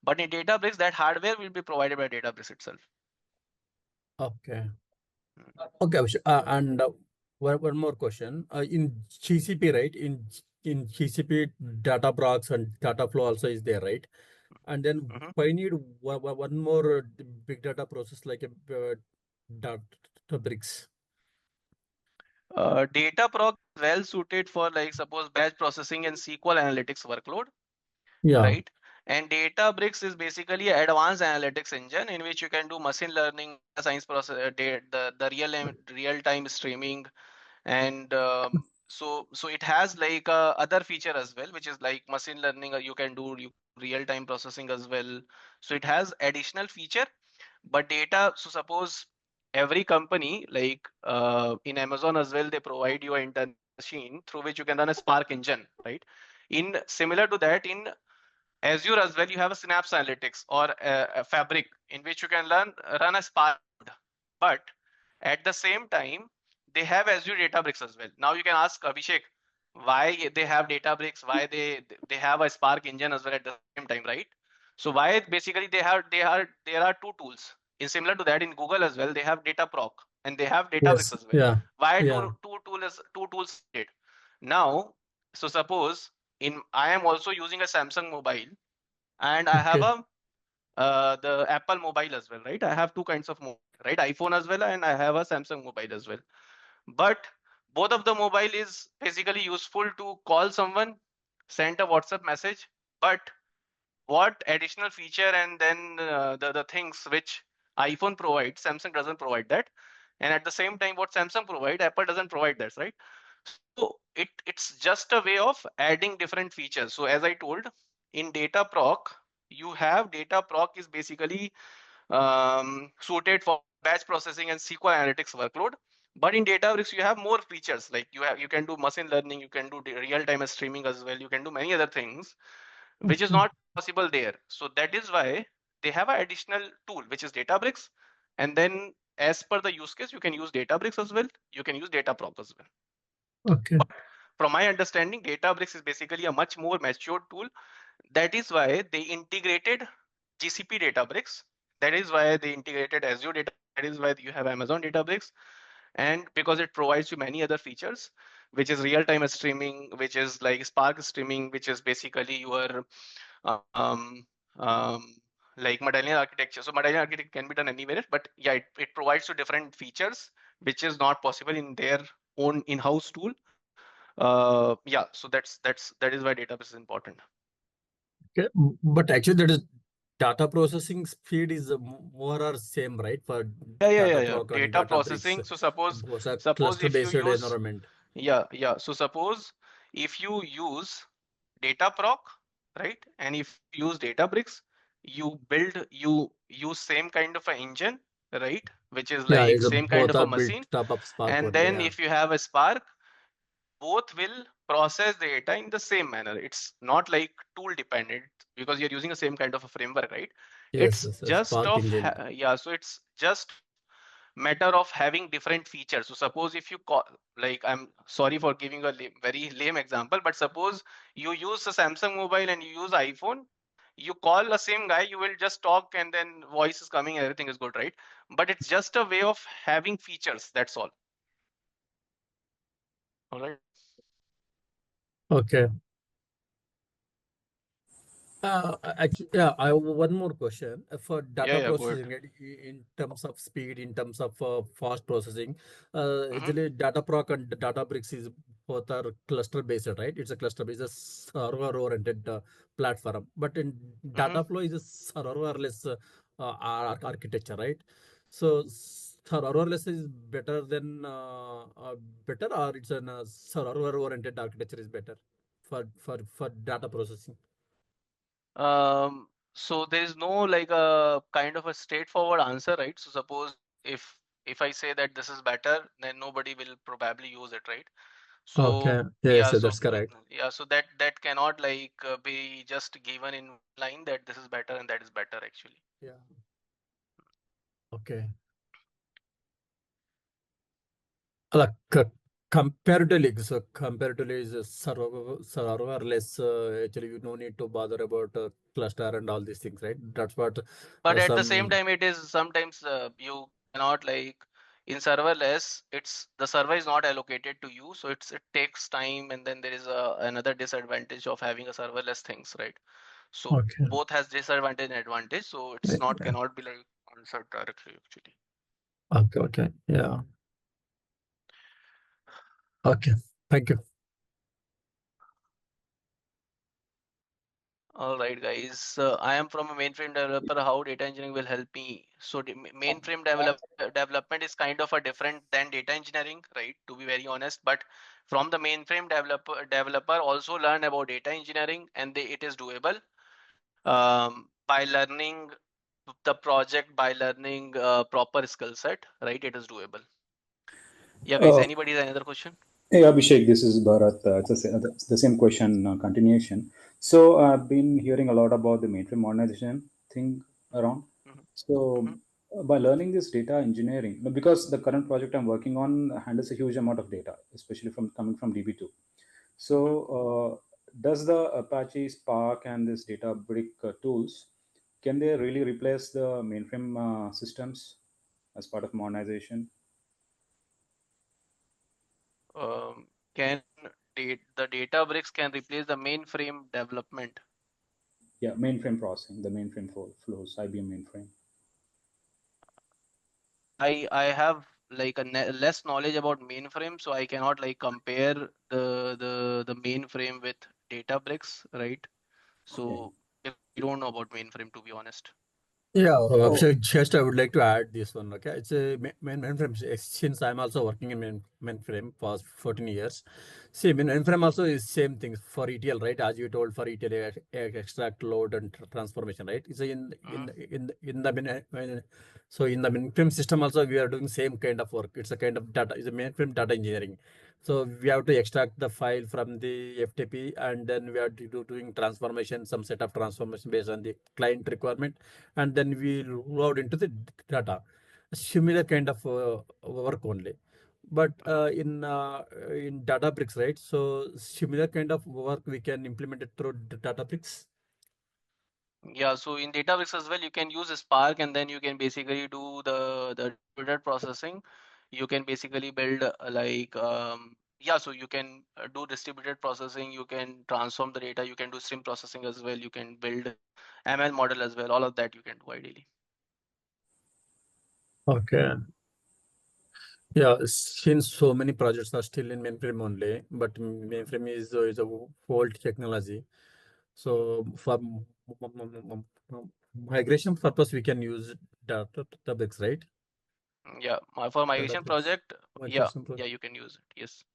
But in Databricks, that hardware will be provided by Databricks itself. okay. Mm. Okay, Abhishek. And one more question. In GCP, right? In GCP, data blocks and data flow also is there, right? And then Mhm. I need one more big data process like a data bricks. Dataproc is well suited for like suppose batch processing and SQL analytics workload, Yeah. right? And Databricks is basically an advanced analytics engine in which you can do machine learning, science process, the real time streaming, and so it has like other feature as well, which is like machine learning. You can do real time processing as well. So it has additional feature, but data. So suppose every company like in Amazon as well, they provide you an internal machine through which you can run a Spark engine, right? In similar to that, in Azure as well, you have a Synapse Analytics or a Fabric in which you can run a Spark node. But at the same time, they have Azure Databricks as well. Now you can ask Abhishek why they have Databricks, why they have a Spark engine as well at the same time, right? So why basically there are two tools. In similar to that, in Google as well, they have Dataproc and they have Databricks Yes. as well. Yeah. Why Yeah. two tools needed? Now, so suppose in I am also using a Samsung mobile and I have Okay. a the Apple mobile as well, right? I have two kinds of mobile, right? iPhone as well, and I have a Samsung mobile as well. But both of the mobile is basically useful to call someone, send a WhatsApp message. But what additional feature and then the things which iPhone provides, Samsung doesn't provide that. And at the same time, what Samsung provide, Apple doesn't provide that, right? So it's just a way of adding different features. So as I told, in Dataproc, you have Dataproc is basically suited for batch processing and SQL analytics workload. But in Databricks, you have more features like you can do machine learning, you can do real-time streaming as well, you can do many other things, which is not possible there. So that is why they have an additional tool, which is Databricks. And then as per the use case, you can use Databricks as well. You can use Dataproc as well. Okay. But from my understanding, Databricks is basically a much more mature tool. That is why they integrated GCP Databricks. That is why they integrated Azure Data. That is why you have Amazon Databricks. And because it provides you many other features, which is real-time streaming, which is like Spark streaming, which is basically your um, um, like medallion architecture. So medallion architecture can be done anywhere, but yeah, it provides you different features, which is not possible in their own in-house tool. Yeah, so that is why database is important. Okay. But actually, that is data processing speed is more or same, right? For data Yeah. proc and Data data bricks, processing. So suppose was a suppose cluster if you based use environment. yeah. So suppose if you use Dataproc, right, and if you use Databricks, you use same kind of an engine, right, which is Yeah, like is a, same kind both of a are built machine. top of Spark And only. then Yeah. if you have a Spark, both will process data in the same manner. It's not like tool dependent because you're using the same kind of a framework, right? Yes, It's yes, yes. just Spark of engine. yeah, so it's just of matter of having different features. So suppose if you call, like, I'm sorry for giving a very lame example, but suppose you use a Samsung mobile and you use iPhone, you call the same guy, you will just talk and then voice is coming, everything is good, right? But it's just a way of having features, that's all. All right. Okay. Actually, yeah, I have one more question. For data Yeah, go ahead. processing, right, in terms of speed, in terms of fast processing, Hmm. actually Dataproc and Databricks is both are cluster based, right? It's a cluster based, a server oriented platform. But in Hmm. Dataflow is a serverless architecture, right? So serverless is better than better, or it's a server oriented architecture is better for data processing. So there is no like a kind of a straightforward answer, right? So suppose if I say that this is better, then nobody will probably use it, right? So Okay. Yes, yeah, yes, so that's correct. yeah, so that cannot like be just given in line that this is better and that is better actually. Yeah. Okay. Like comparatively, so comparatively is a serverless. Actually, you no need to bother about cluster and all these things, right? That's what But at the same some. time, it is sometimes you cannot like in serverless, it's the server is not allocated to you, so it takes time, and then there is another disadvantage of having a serverless things, right? So Okay. both has disadvantage and advantage, so it's not Yeah. cannot be like answered directly actually. Okay. Okay. Yeah. Okay. Thank you. All right, guys. I am from a mainframe developer. How data engineering will help me? So the mainframe development is kind of a different than data engineering, right? To be very honest, but from the mainframe developer also learn about data engineering, and it is doable by learning the project, by learning proper skill set, right? It is doable. Yeah, guys. Uh, Anybody has another question? Hey Abhishek, this is Bharat. It's the same question continuation. So I've been hearing a lot about the mainframe modernization thing around. Hmm. So Hmm. by learning this data engineering, no, because the current project I'm working on handles a huge amount of data, especially from coming from DB2. So Hmm. does the Apache Spark and this data brick tools, can they really replace the mainframe systems as part of modernization? Can the Databricks can replace the mainframe development? Yeah, mainframe processing, the mainframe flows, IBM mainframe. I have like a less knowledge about mainframe, so I cannot like compare the mainframe with Databricks, right? Okay. So we don't know about mainframe, to be honest. Yeah, Oh, Abhishek, just I would like to add this one. Okay, it's a mainframe. Since I'm also working in mainframe for 14 years. See, mainframe also is same thing for ETL, right? As you told for ETL, extract, load, and transformation, right? It's Mhm. in the so in the mainframe system also we are doing same kind of work. It's a kind of data. It's a mainframe data engineering. So we have to extract the file from the FTP, and then we are doing transformation, some set of transformation based on the client requirement, and then we load into the data. Similar kind of work only. But Mhm. in Databricks, right? So similar kind of work we can implement it through Databricks. Yeah, so in Databricks as well, you can use Spark, and then you can basically do the distributed processing. You can basically build like yeah, so you can do distributed processing. You can transform the data. You can do stream processing as well. You can build ML model as well. All of that you can do ideally. Okay. Yeah, since so many projects are still in mainframe only, but Mhm. mainframe is a old technology. Mhm. So for migration purpose, we can use Databricks, right? Yeah, for migration Databricks. project, yeah, Migration yeah, project. you can use it. Yes.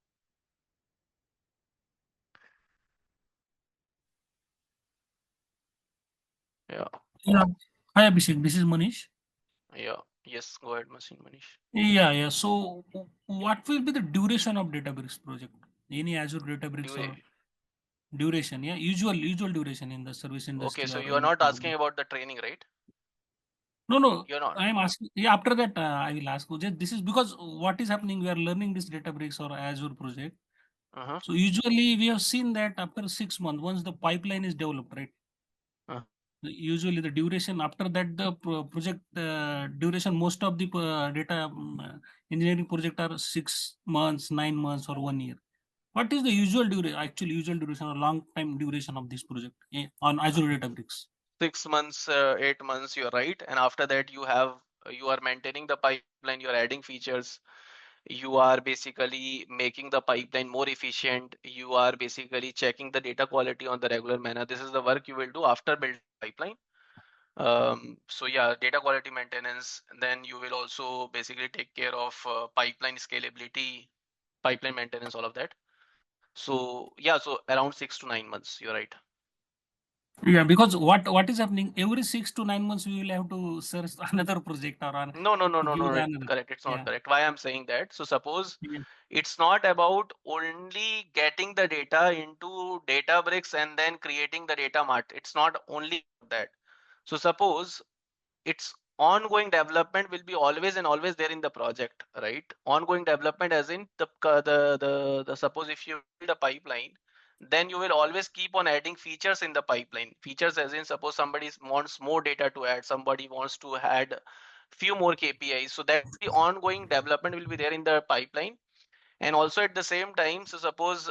Yeah, Yeah. Hi, Abhishek. This is Manish. yeah, yes. Go ahead, Machine Manish. Yeah, yeah. So, what will be the duration of Databricks project? any Azure Databricks or Duration. duration. Yeah, usual duration in the service industry. Okay, so or you are any not company. asking about the training, right? No, You're not. I am asking. Yeah, after that, I will ask. This is because what is happening, we are learning this Databricks or Azure project. Uh-huh. So usually we have seen that after 6 months, once the pipeline is developed, right? Usually the duration after that, the project duration, most of the data engineering project are 6 months, 9 months, or 1 year. What is the usual duration or long time duration of this project on Azure Databricks? 6 months, 8 months, you're right. And after that, you are maintaining the pipeline, you're adding features, you are basically making the pipeline more efficient, you are basically checking the data quality on the regular manner. This is the work you will do after building pipeline. So yeah, data quality maintenance. Then you will also basically take care of pipeline scalability, pipeline maintenance, all of that. So yeah, so around 6 to 9 months, you're right. Yeah, because what is happening, every 6 to 9 months we will have to search another project or No, give the another. correct. It's not Yeah. correct. Why I'm saying that? So suppose Yeah. it's not about only getting the data into Databricks and then creating the data mart. It's not only that. So suppose its ongoing development will be always and always there in the project, right? Ongoing development as in the suppose if you build a pipeline, then you will always keep on adding features in the pipeline. Features as in suppose somebody wants more data to add, somebody wants to add few more KPIs. So that the ongoing development will be there in the pipeline. And also at the same time, so suppose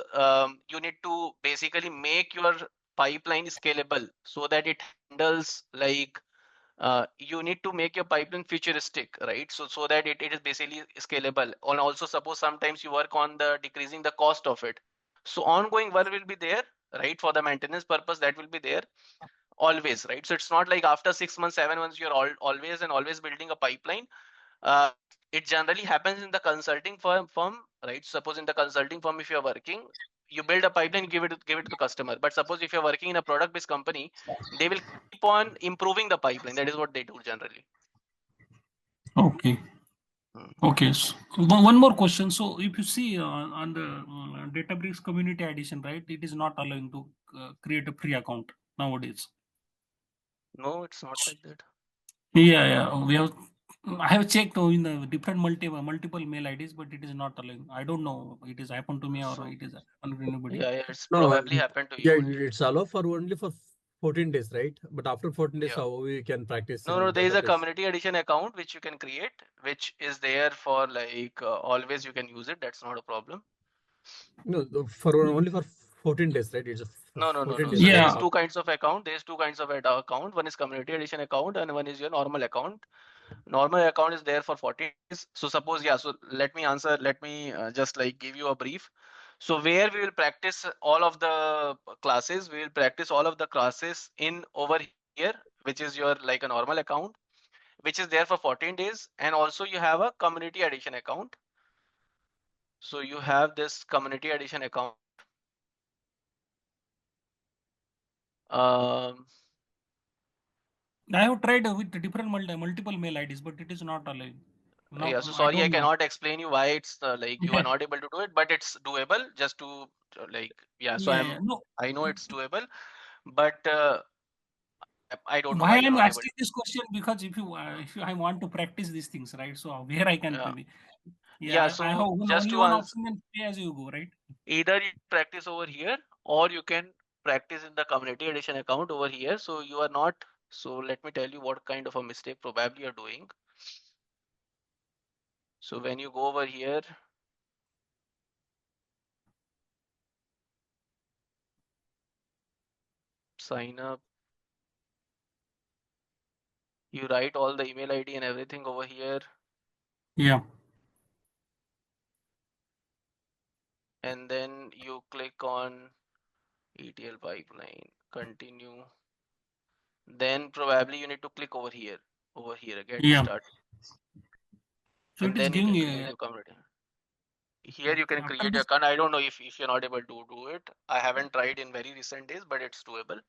you need to basically make your pipeline scalable so that it handles like you need to make your pipeline futuristic, right? So that it is basically scalable. And also suppose sometimes you work on the decreasing the cost of it. So ongoing work will be there, right? For the maintenance purpose, that will be there always, right? So it's not like after 6 months, 7 months, you're always and always building a pipeline. Uh, it generally happens in the consulting firm, right? Suppose in the consulting firm, if you're working, you build a pipeline, give it to the customer. But suppose if you're working in a product-based company, they will keep on improving the pipeline. That is what they do generally. Okay. Okay. So one more question. So if you see on the Databricks Community Edition, right, it is not allowing to create a free account nowadays. No, it's not like that. Yeah. I have checked in the different multiple mail IDs, but it is not allowing. I don't know. It is happened to me or So it is happened to anybody. yeah, it's No, probably happened to you yeah, only. it's allowed for only for 14 days, right? But after 14 days, Yeah. how we can practice No, in there is a Databricks? community edition account which you can create, which is there for like always you can use it. That's not a problem. No, for only for 14 days, right? It's a No. 14 So days. there Yeah. is two kinds of account. There is two kinds of account. One is community edition account and one is your normal account. Normal account is there for 40 days. So suppose, yeah, so let me answer, let me just like give you a brief. So where we will practice all of the classes, we will practice all of the classes in over here, which is your like a normal account, which is there for 14 days. And also you have a community edition account. So you have this community edition account. I have tried with different multiple mail IDs, but it is not allowing. No, Yeah, so I sorry, I don't know. cannot explain you why it's like you are not able to do it, but it's doable just to like, yeah, so No. I know it's doable, but I don't know Why why you're I'm not able asking this question, because if I want to practice these things, right? So where I can to. maybe. Yeah, I have so just only to one answer, option, and pay as you go, right? either you practice over here or you can practice in the community edition account over here. So you are not, so let me tell you what kind of a mistake probably you're doing. So when you go over here, sign up, you write all the email ID and everything over here. Yeah. And then you click on ETL pipeline, continue. Then probably you need to click over here, get started. So And it is then you giving can me create your community. Here you can after create your this. account. I don't know if you're not able to do it. I haven't tried in very recent days, but it's doable.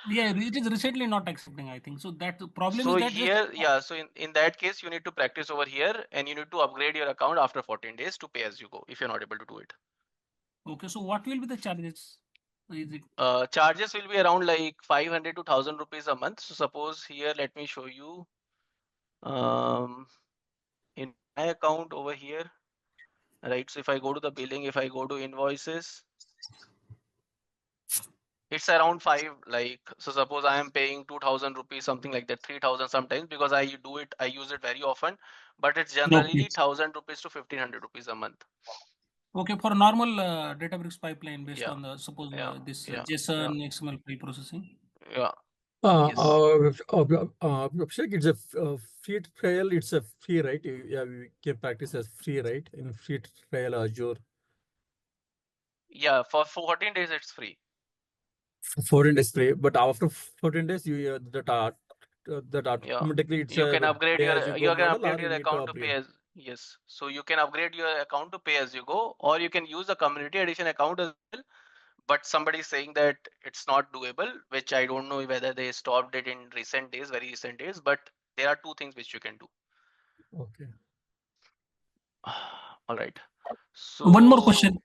Yeah, it is recently not accepting, I think. So that the problem So is that just here, yeah, so in that case, you need to practice over here and you need to upgrade your account after 14 days to pay as you go if you're not able to do it. Okay, so what will be the charges? Is it Charges will be around like 500 to 1000 rupees a month. So suppose here, let me show you in my account over here, right? So if I go to the billing, if I go to invoices, it's around 5, like, so suppose I am paying 2000 rupees, something like that, 3000 sometimes, because I use it very often, but it's generally okay? 1000 rupees to 1500 rupees a month. Okay, for a normal Databricks pipeline based Yeah, on the suppose yeah, this yeah, JSON XML pre-processing. yeah. Yes. Abhishek, it's a free trial. It's a free, right? Yeah, we can practice as free, right? In free trial Azure. Yeah, for 14 days it's free. 14 days free, but after 14 days, you that Yeah, automatically it's you can a upgrade pay your as you go model, or you need to account to pay upgrade. as, yes. So you can upgrade your account to pay as you go, or you can use the community edition account as well. But somebody is saying that it's not doable, which I don't know whether they stopped it in recent days, very recent days. But there are two things which you can do. Okay. All right. One more So question.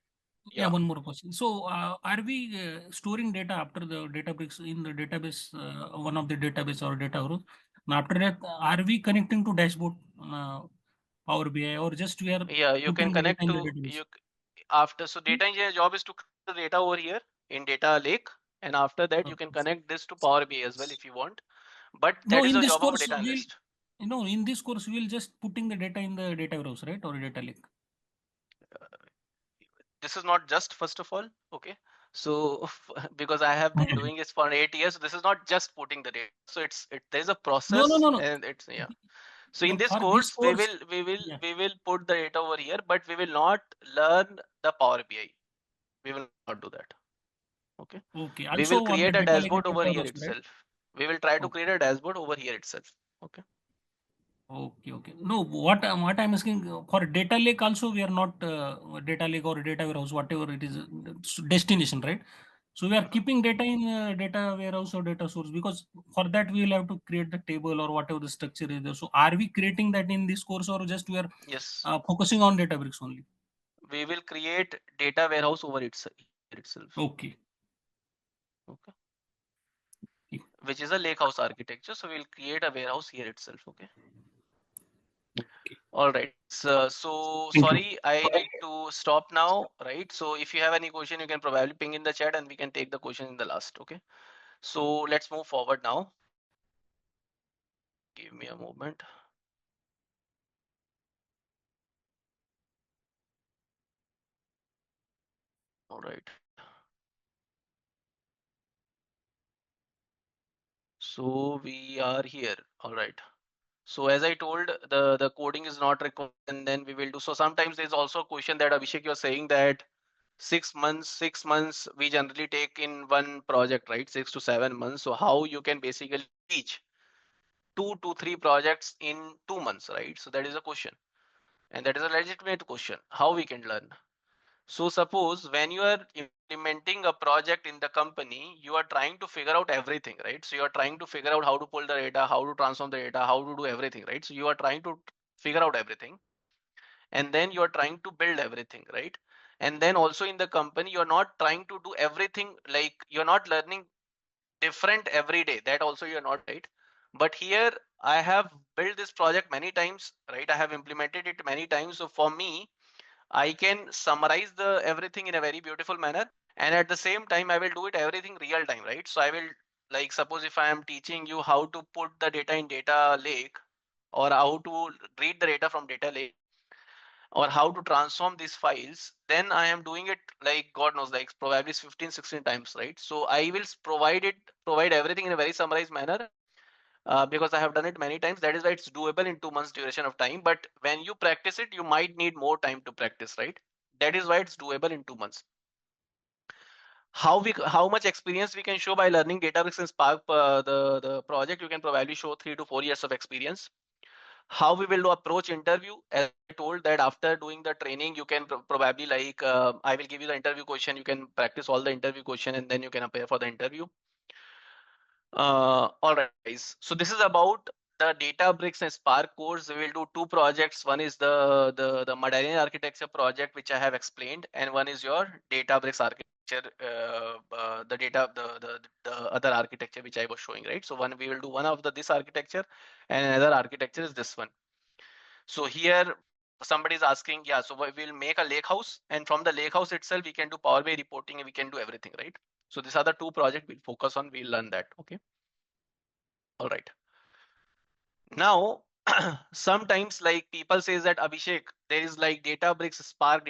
Yeah, yeah, one more question. So, are we storing data after the Databricks in the database, one of the database or data room? And after that, are we connecting to dashboard, Power BI, or just we are yeah, you can putting the data connect in the to database? after. So data engineer job is to create the data over here in data lake, and after that you can connect this to Power BI as well if you want. But No, that is in the this job of a course, data analyst. in this course, we'll just putting the data in the data warehouse, right, or data lake. This is not just, first of all, okay. So because I have been doing this for 8 years, this is not just putting the data. So there's a No, no, process, no, no. and it's, yeah. So in No, this for this course, course, yeah. we will put the data over here, but we will not learn the Power BI. We will not do that. Okay. Okay. We Also will on the create a data lake and dashboard over data here warehouse, right? itself. We will try to Okay. create a dashboard over here itself. Okay. Okay, okay. No, what I'm asking for data lake also we are not data lake or data warehouse, whatever it is, destination, right? So we are keeping data in data warehouse or data source, because for that we will have to create the table or whatever the structure is there. So are we creating that in this course, or just we are Yes. focusing on Databricks only? We will create data warehouse over itself. Okay. Okay. Okay. Which is a lakehouse architecture. So we'll create a warehouse here itself. Okay. Okay. All right. So Thank you. sorry, I need to stop now. Right. So if you have any question, you can probably ping in the chat and we can take the question in the last. Okay. So let's move forward now. Give me a moment. All right. So we are here. All right. So as I told, the coding is not required, and then we will do. So sometimes there's also a question that Abhishek, you're saying that 6 months we generally take in one project, right? 6 to 7 months. So how you can basically teach 2 to 3 projects in 2 months, right? So that is a question, and that is a legitimate question. How we can learn? So suppose when you are implementing a project in the company, you are trying to figure out everything, right? So you are trying to figure out how to pull the data, how to transform the data, how to do everything, right? So you are trying to figure out everything, and then you are trying to build everything, right? And then also in the company, you're not trying to do everything, like you're not learning different every day. That also you're not, right? But here I have built this project many times, right? I have implemented it many times. So for me, I can summarize the everything in a very beautiful manner, and at the same time I will do it everything real time, right? So I will, like, suppose if I am teaching you how to put the data in data lake, or how to read the data from data lake, or how to transform these files, then I am doing it like God knows, like probably 15-16 times, right? So I will provide everything in a very summarized manner, because I have done it many times. That is why it's doable in 2 months duration of time. But when you practice it, you might need more time to practice, right? That is why it's doable in 2 months. How much experience we can show by learning Databricks and Spark, the project, you can probably show 3 to 4 years of experience. How we will do approach interview, as I told that after doing the training, you can probably, like, I will give you the interview question, you can practice all the interview question, and then you can appear for the interview. All right, guys. So this is about the Databricks and Spark course, we will do two projects. One is the Medallion architecture project, which I have explained, and one is your Databricks architecture, the other architecture which I was showing, right? So we will do one of this architecture, and another architecture is this one. So here somebody is asking, yeah, so we'll make a lake house, and from the lake house itself, we can do Power BI reporting, and we can do everything, right? So these are the two projects we'll focus on. We'll learn that. Okay. All right. Now, sometimes like people says that Abhishek, there is like Databricks Spark.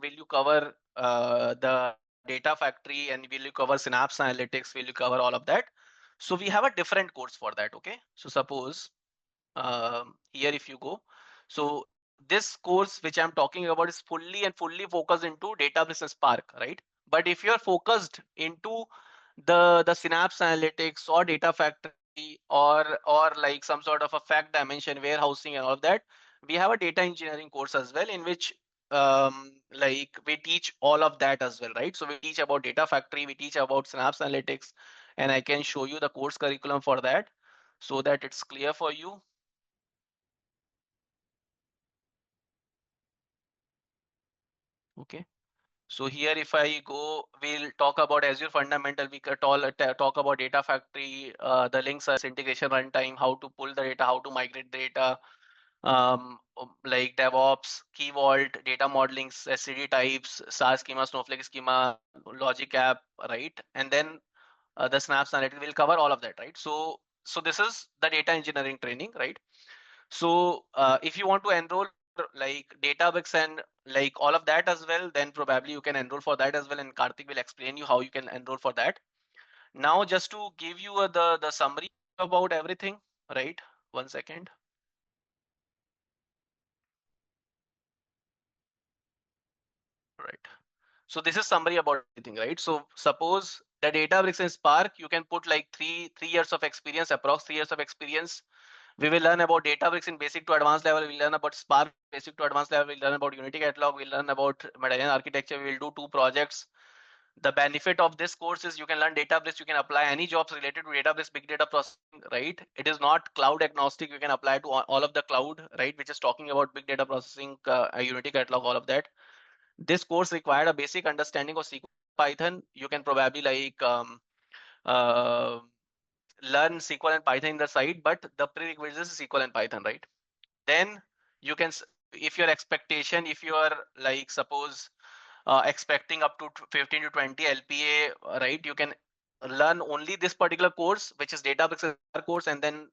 Will you cover the data factory, and will you cover Synapse Analytics? Will you cover all of that? So we have a different course for that. Okay. So suppose here if you go, so this course which I'm talking about is fully focused into Databricks and Spark, right? But if you're focused into the Synapse Analytics or data factory or like some sort of a fact dimension, warehousing and all of that, we have a data engineering course as well, in which like we teach all of that as well, right? So we teach about data factory, we teach about Synapse Analytics, and I can show you the course curriculum for that so that it's clear for you. Okay. So here, if I go, we'll talk about Azure fundamental. We could talk about data factory, the links as integration runtime, how to pull the data, how to migrate data, like DevOps, Key Vault, data modeling, SCD types, SAR schema, Snowflake schema, logic app, right? And then the Synapse Analytics. We'll cover all of that, right? So this is the data engineering training, right? So if you want to enroll like Databricks and like all of that as well, then probably you can enroll for that as well, and Karthik will explain you how you can enroll for that. Now, just to give you the summary about everything, right? 1 second. Right. So this is summary about everything, right? So suppose the Databricks and Spark, you can put like three years of experience, approx 3 years of experience. We will learn about Databricks in basic to advanced level. We'll learn about Spark basic to advanced level. We'll learn about Unity Catalog. We'll learn about Medallion architecture. We will do 2 projects. The benefit of this course is you can learn Databricks. You can apply any jobs related to Databricks, big data processing, right? It is not cloud agnostic. You can apply to all of the cloud, right? Which is talking about big data processing, Unity Catalog, all of that. This course required a basic understanding of SQL, Python. You can probably like uh, learn SQL and Python in the side, but the prerequisite is SQL and Python, right? Then you can, if your expectation, if you are like suppose expecting up to 15 to 20 LPA, right? You can learn only this particular course, which is Databricks course, and then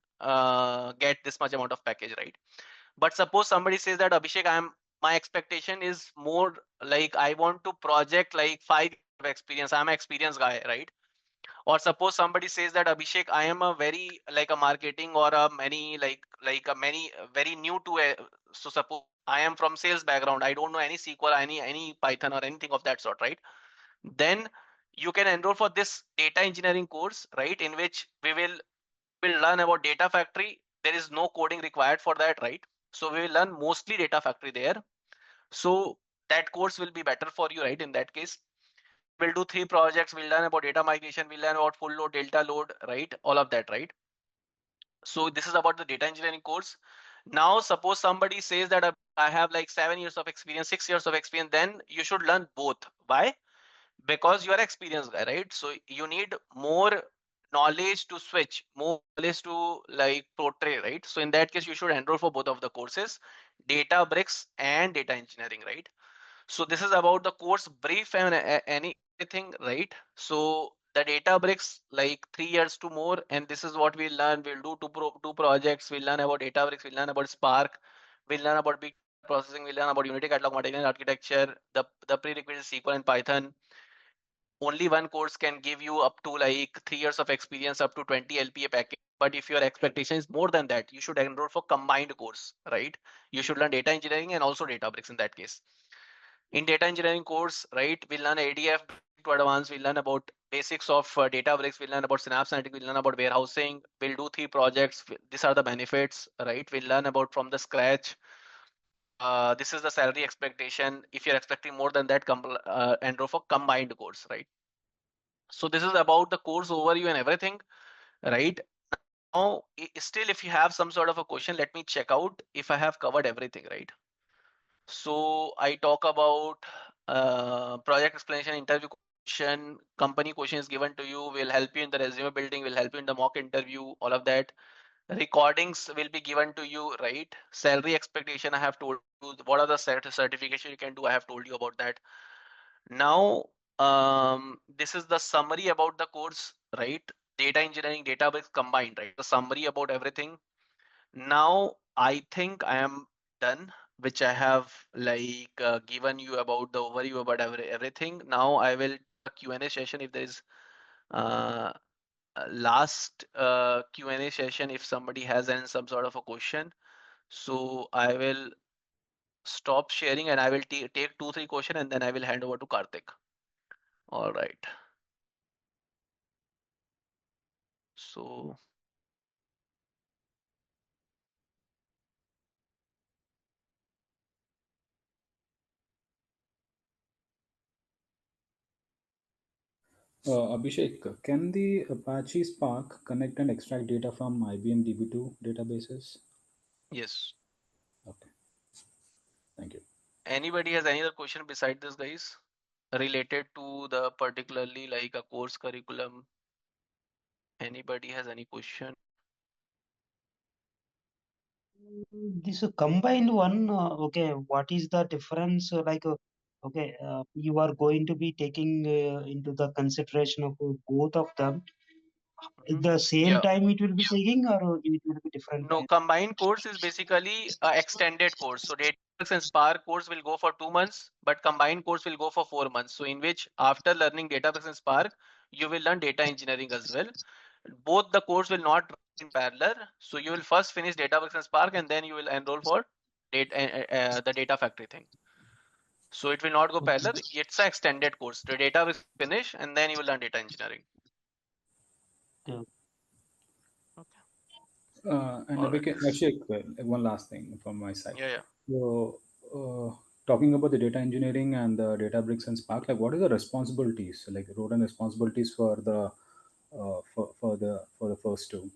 get this much amount of package, right? But suppose somebody says that Abhishek, my expectation is more like I want to project like 5 years of experience. I'm an experienced guy, right? Or suppose somebody says that Abhishek, I am a very like a marketing or a many very new to a, so suppose I am from sales background, I don't know any SQL, any Python or anything of that sort, right? Then you can enroll for this data engineering course, right? In which we will learn about data factory. There is no coding required for that, right? So we will learn mostly data factory there. So that course will be better for you, right? In that case, we'll do 3 projects. We'll learn about data migration. We'll learn about full load, delta load, right? All of that, right? So this is about the data engineering course. Now, suppose somebody says that I have like 7 years of experience, 6 years of experience, then you should learn both. Why? Because you are experienced guy, right? So you need more knowledge to switch, more knowledge to like portray, right? So in that case, you should enroll for both of the courses, Databricks and data engineering, right? So this is about the course brief and anything, right? So the Databricks like 3 years to more, and this is what we'll learn. We'll do two projects. We'll learn about Databricks. We'll learn about Spark. We'll learn about big processing. We'll learn about Unity Catalog, Medallion architecture. The prerequisite SQL and Python. Only one course can give you up to like 3 years of experience, up to 20 LPA package. But if your expectation is more than that, you should enroll for combined course, right? You should learn data engineering and also Databricks in that case. In data engineering course, right, we'll learn ADF to advanced. We'll learn about basics of Databricks. We'll learn about Synapse Analytics. We'll learn about warehousing. We'll do 3 projects. These are the benefits, right? We'll learn about from the scratch. This is the salary expectation. If you're expecting more than that, enroll for combined course, right? So this is about the course overview and everything, right? Now, still, if you have some sort of a question, let me check out if I have covered everything, right? So I talk about project explanation, interview question, company question is given to you, will help you in the resume building, will help you in the mock interview, all of that. Recordings will be given to you, right? Salary expectation, I have told you. What are the certification you can do, I have told you about that. Now, this is the summary about the course, right? Data engineering, database combined, right? The summary about everything. Now, I think I am done, which I have like given you about the overview about everything. Now I will Q&A session if there is uh, last Q&A session if somebody has some sort of a question. So I will stop sharing and I will take 2-3 questions and then I will hand over to Karthik. All right. So Abhishek, can the Apache Spark connect and extract data from IBM DB2 databases? yes. Okay, thank you. Anybody has any other question beside this, guys, related to the particularly like a course curriculum? Anybody has any question? This combined one, okay, what is the difference? Okay, you are going to be taking into the consideration of both of them. The same Yeah. time it will be taking, or it will be different No, time? combined course is basically a extended course. So Databricks and Spark course will go for 2 months, but combined course will go for 4 months. So in which after learning Databricks and Spark, you will learn data engineering as well. Both the course will not run in parallel. So you will first finish Databricks and Spark and then you will enroll for the data factory thing. So it will not go parallel. It's an extended course. The data will finish and then you will learn data engineering. Okay. Okay. And All right. Abhishek, one last thing from my side. Yeah, yeah. So, talking about the data engineering and the Databricks and Spark, like what are the responsibilities, like role and responsibilities for the for the first two?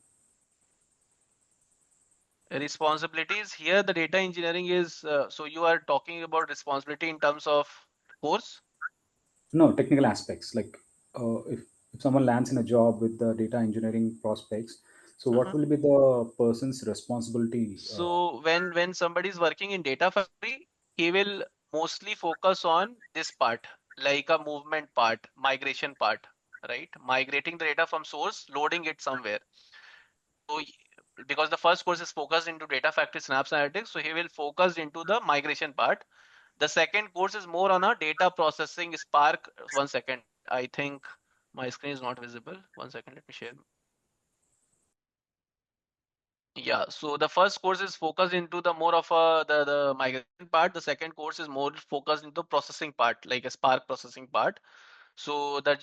Responsibilities here, the data engineering is so you are talking about responsibility in terms of course. No, technical aspects. Like if someone lands in a job with the data engineering prospects, so what Uh-huh. will be the person's responsibility? So when somebody is working in data factory, he will mostly focus on this part, like a movement part, migration part, right? Migrating the data from source, loading it somewhere. So because the first course is focused into data factory synapse analytics, so he will focus into the migration part. The second course is more on a data processing Spark. 1 second. I think my screen is not visible. 1 second. Let me share. Yeah. So the first course is focused into the more of the migration part. The second course is more focused into processing part, like a Spark processing part. So the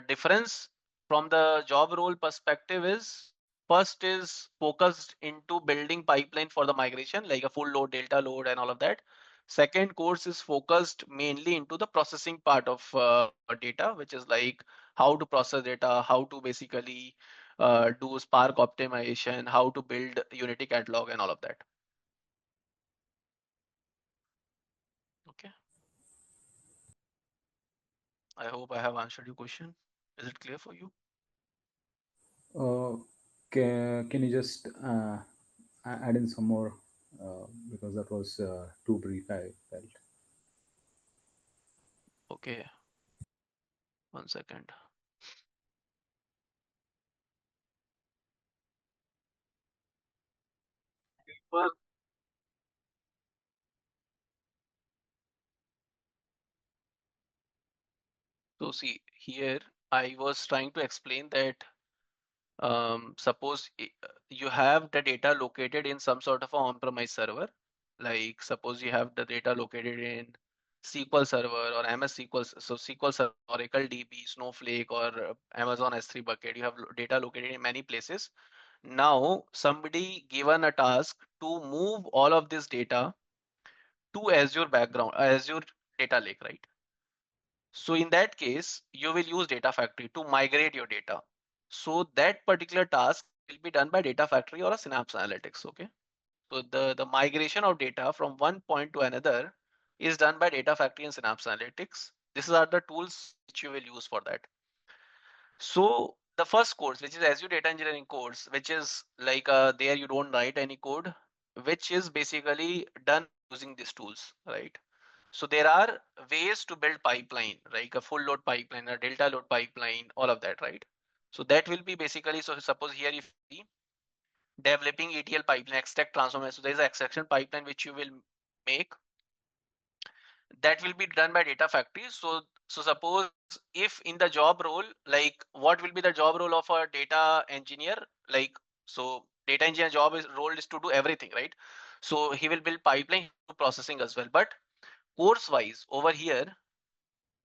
difference from the job role perspective is first is focused into building pipeline for the migration, like a full load, delta load, and all of that. Second course is focused mainly into the processing part of data, which is like how to process data, how to basically do Spark optimization, how to build Unity catalog, and all of that. Okay. I hope I have answered your question. Is it clear for you? Can you just add in some more because that was too brief, I felt. Okay. 1 second. Well, so see here, I was trying to explain that suppose you have the data located in some sort of a on-premise server, like suppose you have the data located in SQL Server or MS SQL, so SQL Server, Oracle DB, Snowflake, or Amazon S3 bucket. You have data located in many places. Now somebody given a task to move all of this data to Azure background, Azure data lake, right? So in that case, you will use Data Factory to migrate your data. So that particular task will be done by Data Factory or a Synapse Analytics. Okay. So the migration of data from one point to another is done by Data Factory and Synapse Analytics. These are the tools which you will use for that. So the first course, which is Azure Data Engineering course, which is like there you don't write any code, which is basically done using these tools, right? So there are ways to build pipeline, like a full load pipeline, a delta load pipeline, all of that, right? So that will be basically, so suppose here if you developing ETL pipeline, extract transformation. So there is an extraction pipeline which you will make. That will be done by Data Factory. So suppose if in the job role, like what will be the job role of a data engineer? Like, so data engineer role is to do everything, right? So he will build pipeline processing as well. But course wise over here,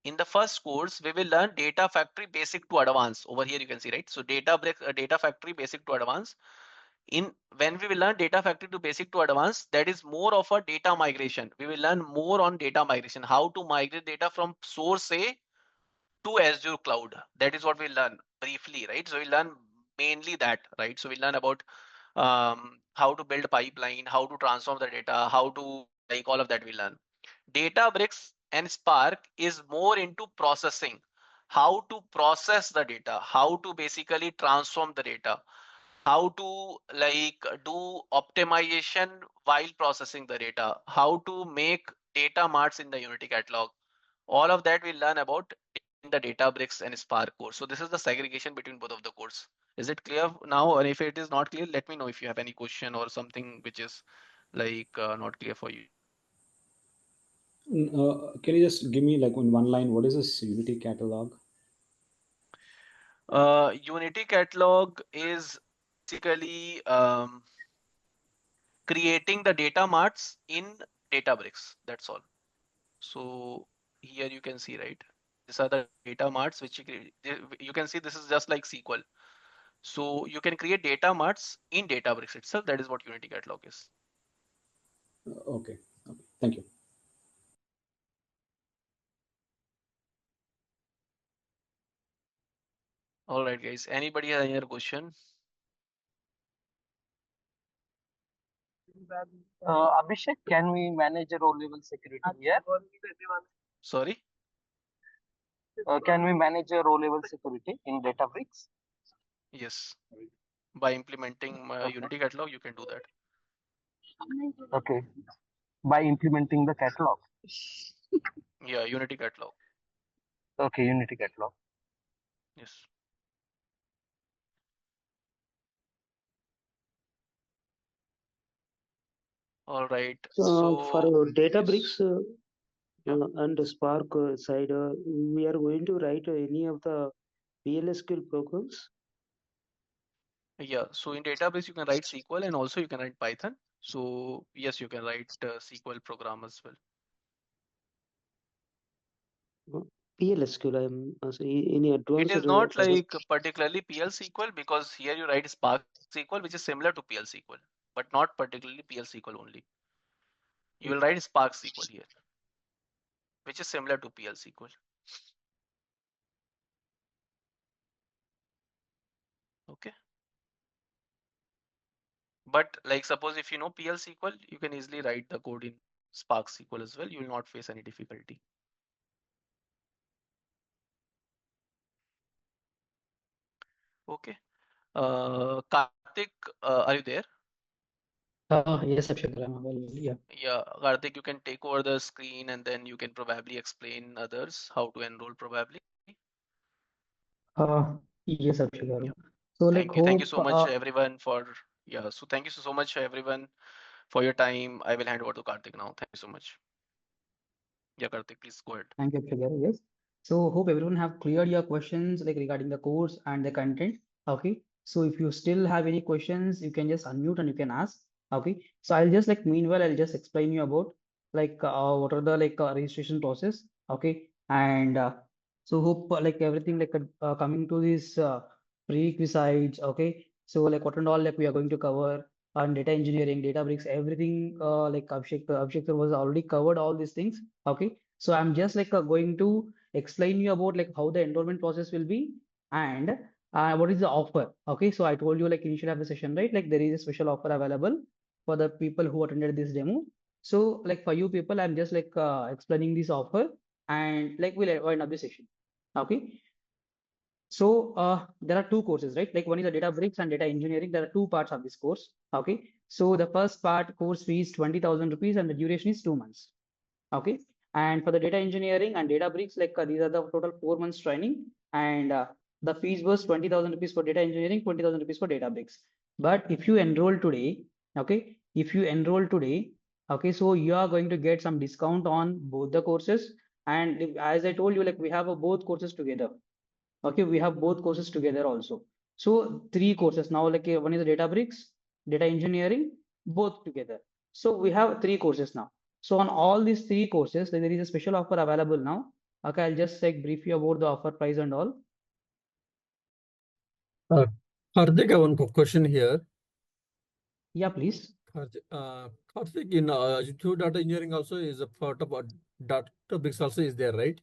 in the first course, we will learn Data Factory basic to advanced. Over here you can see, right? So Data Factory basic to advanced. When we will learn Data Factory to basic to advanced, that is more of a data migration. We will learn more on data migration, how to migrate data from source A to Azure cloud. That is what we learn briefly, right? So we learn mainly that, right? So we learn about how to build a pipeline, how to transform the data, how to like all of that we learn. Databricks and Spark is more into processing, how to process the data, how to basically transform the data, how to like do optimization while processing the data, how to make data marts in the Unity catalog. All of that we learn about in the Databricks and Spark course. So this is the segregation between both of the course. Is it clear now? Or if it is not clear, let me know if you have any question or something which is like not clear for you. Can you just give me like in one line, what is this Unity catalog? Unity catalog is basically creating the data marts in Databricks. That's all. So here you can see, right? These are the data marts which you can see. This is just like SQL. So you can create data marts in Databricks itself. That is what Unity catalog is. Okay. Thank you. All right, guys. Anybody has any other question? Abhishek, can we manage a row level security here? Sorry. Can we manage a row level security in Databricks? Yes. By implementing Unity catalog, you can do that. Okay. By implementing the catalog. Yeah, Unity catalog. Okay, Unity catalog. Yes. All right. So for Databricks yes. and Spark side, we are going to write any of the PLSQL programs. Yeah. So in Databricks, you can write SQL and also you can write Python. So yes, you can write SQL program as well. PLSQL, any advanced. It is not like particularly PL SQL because here you write Spark SQL, which is similar to PL SQL, but not particularly PL SQL only. You will write Spark SQL here, which is similar to PL SQL. Okay. But like suppose if you know PL SQL, you can easily write the code in Spark SQL as well. You will not face any difficulty. Okay. Karthik, are you there? Yes, Abhishek, I'm available. Yeah. Yeah, Karthik, you can take over the screen and then you can probably explain others how to enroll probably. Yes, Abhishek. Yeah. So like Thank you hope so much everyone for so thank you so much everyone for your time. I will hand over to Karthik now. Thank you so much. Yeah, Karthik, please go ahead. Thank you, Abhishek. Yes. So hope everyone have cleared your questions like regarding the course and the content. Okay. So if you still have any questions, you can just unmute and you can ask. Okay. So I'll just like meanwhile I'll just explain you about like what are the like registration process. Okay. And so hope like everything like coming to this prerequisites. Okay. So like what and all like we are going to cover on data engineering, Databricks, everything like Abhishek sir was already covered all these things. Okay. So I'm just like going to explain you about like how the enrollment process will be, and what is the offer? Okay, so I told you like initially of the session, right? Like there is a special offer available for the people who attended this demo. So like for you people, I'm just like explaining this offer, and like we'll wind up the session. Okay. So there are two courses, right? Like one is the data bricks and data engineering. There are two parts of this course. Okay. So the first part course fee is 20,000 rupees and the duration is 2 months. Okay. And for the data engineering and data bricks, like these are the total 4 months training, and the fees was 20,000 rupees for data engineering, 20,000 rupees for data bricks. But if you enroll today, okay, if you enroll today, okay, so you are going to get some discount on both the courses. And as I told you, like we have both courses together. Okay, we have both courses together also. So three courses now, like one is data bricks, data engineering, both together. So we have three courses now. So on all these three courses, there is a special offer available now. Okay, I'll just like brief you about the offer price and all. Karthik, I have one question here. Yeah, please. Karthik, in Azure Data Engineering also is a part of Databricks also is there, right?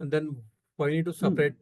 And then why need to separate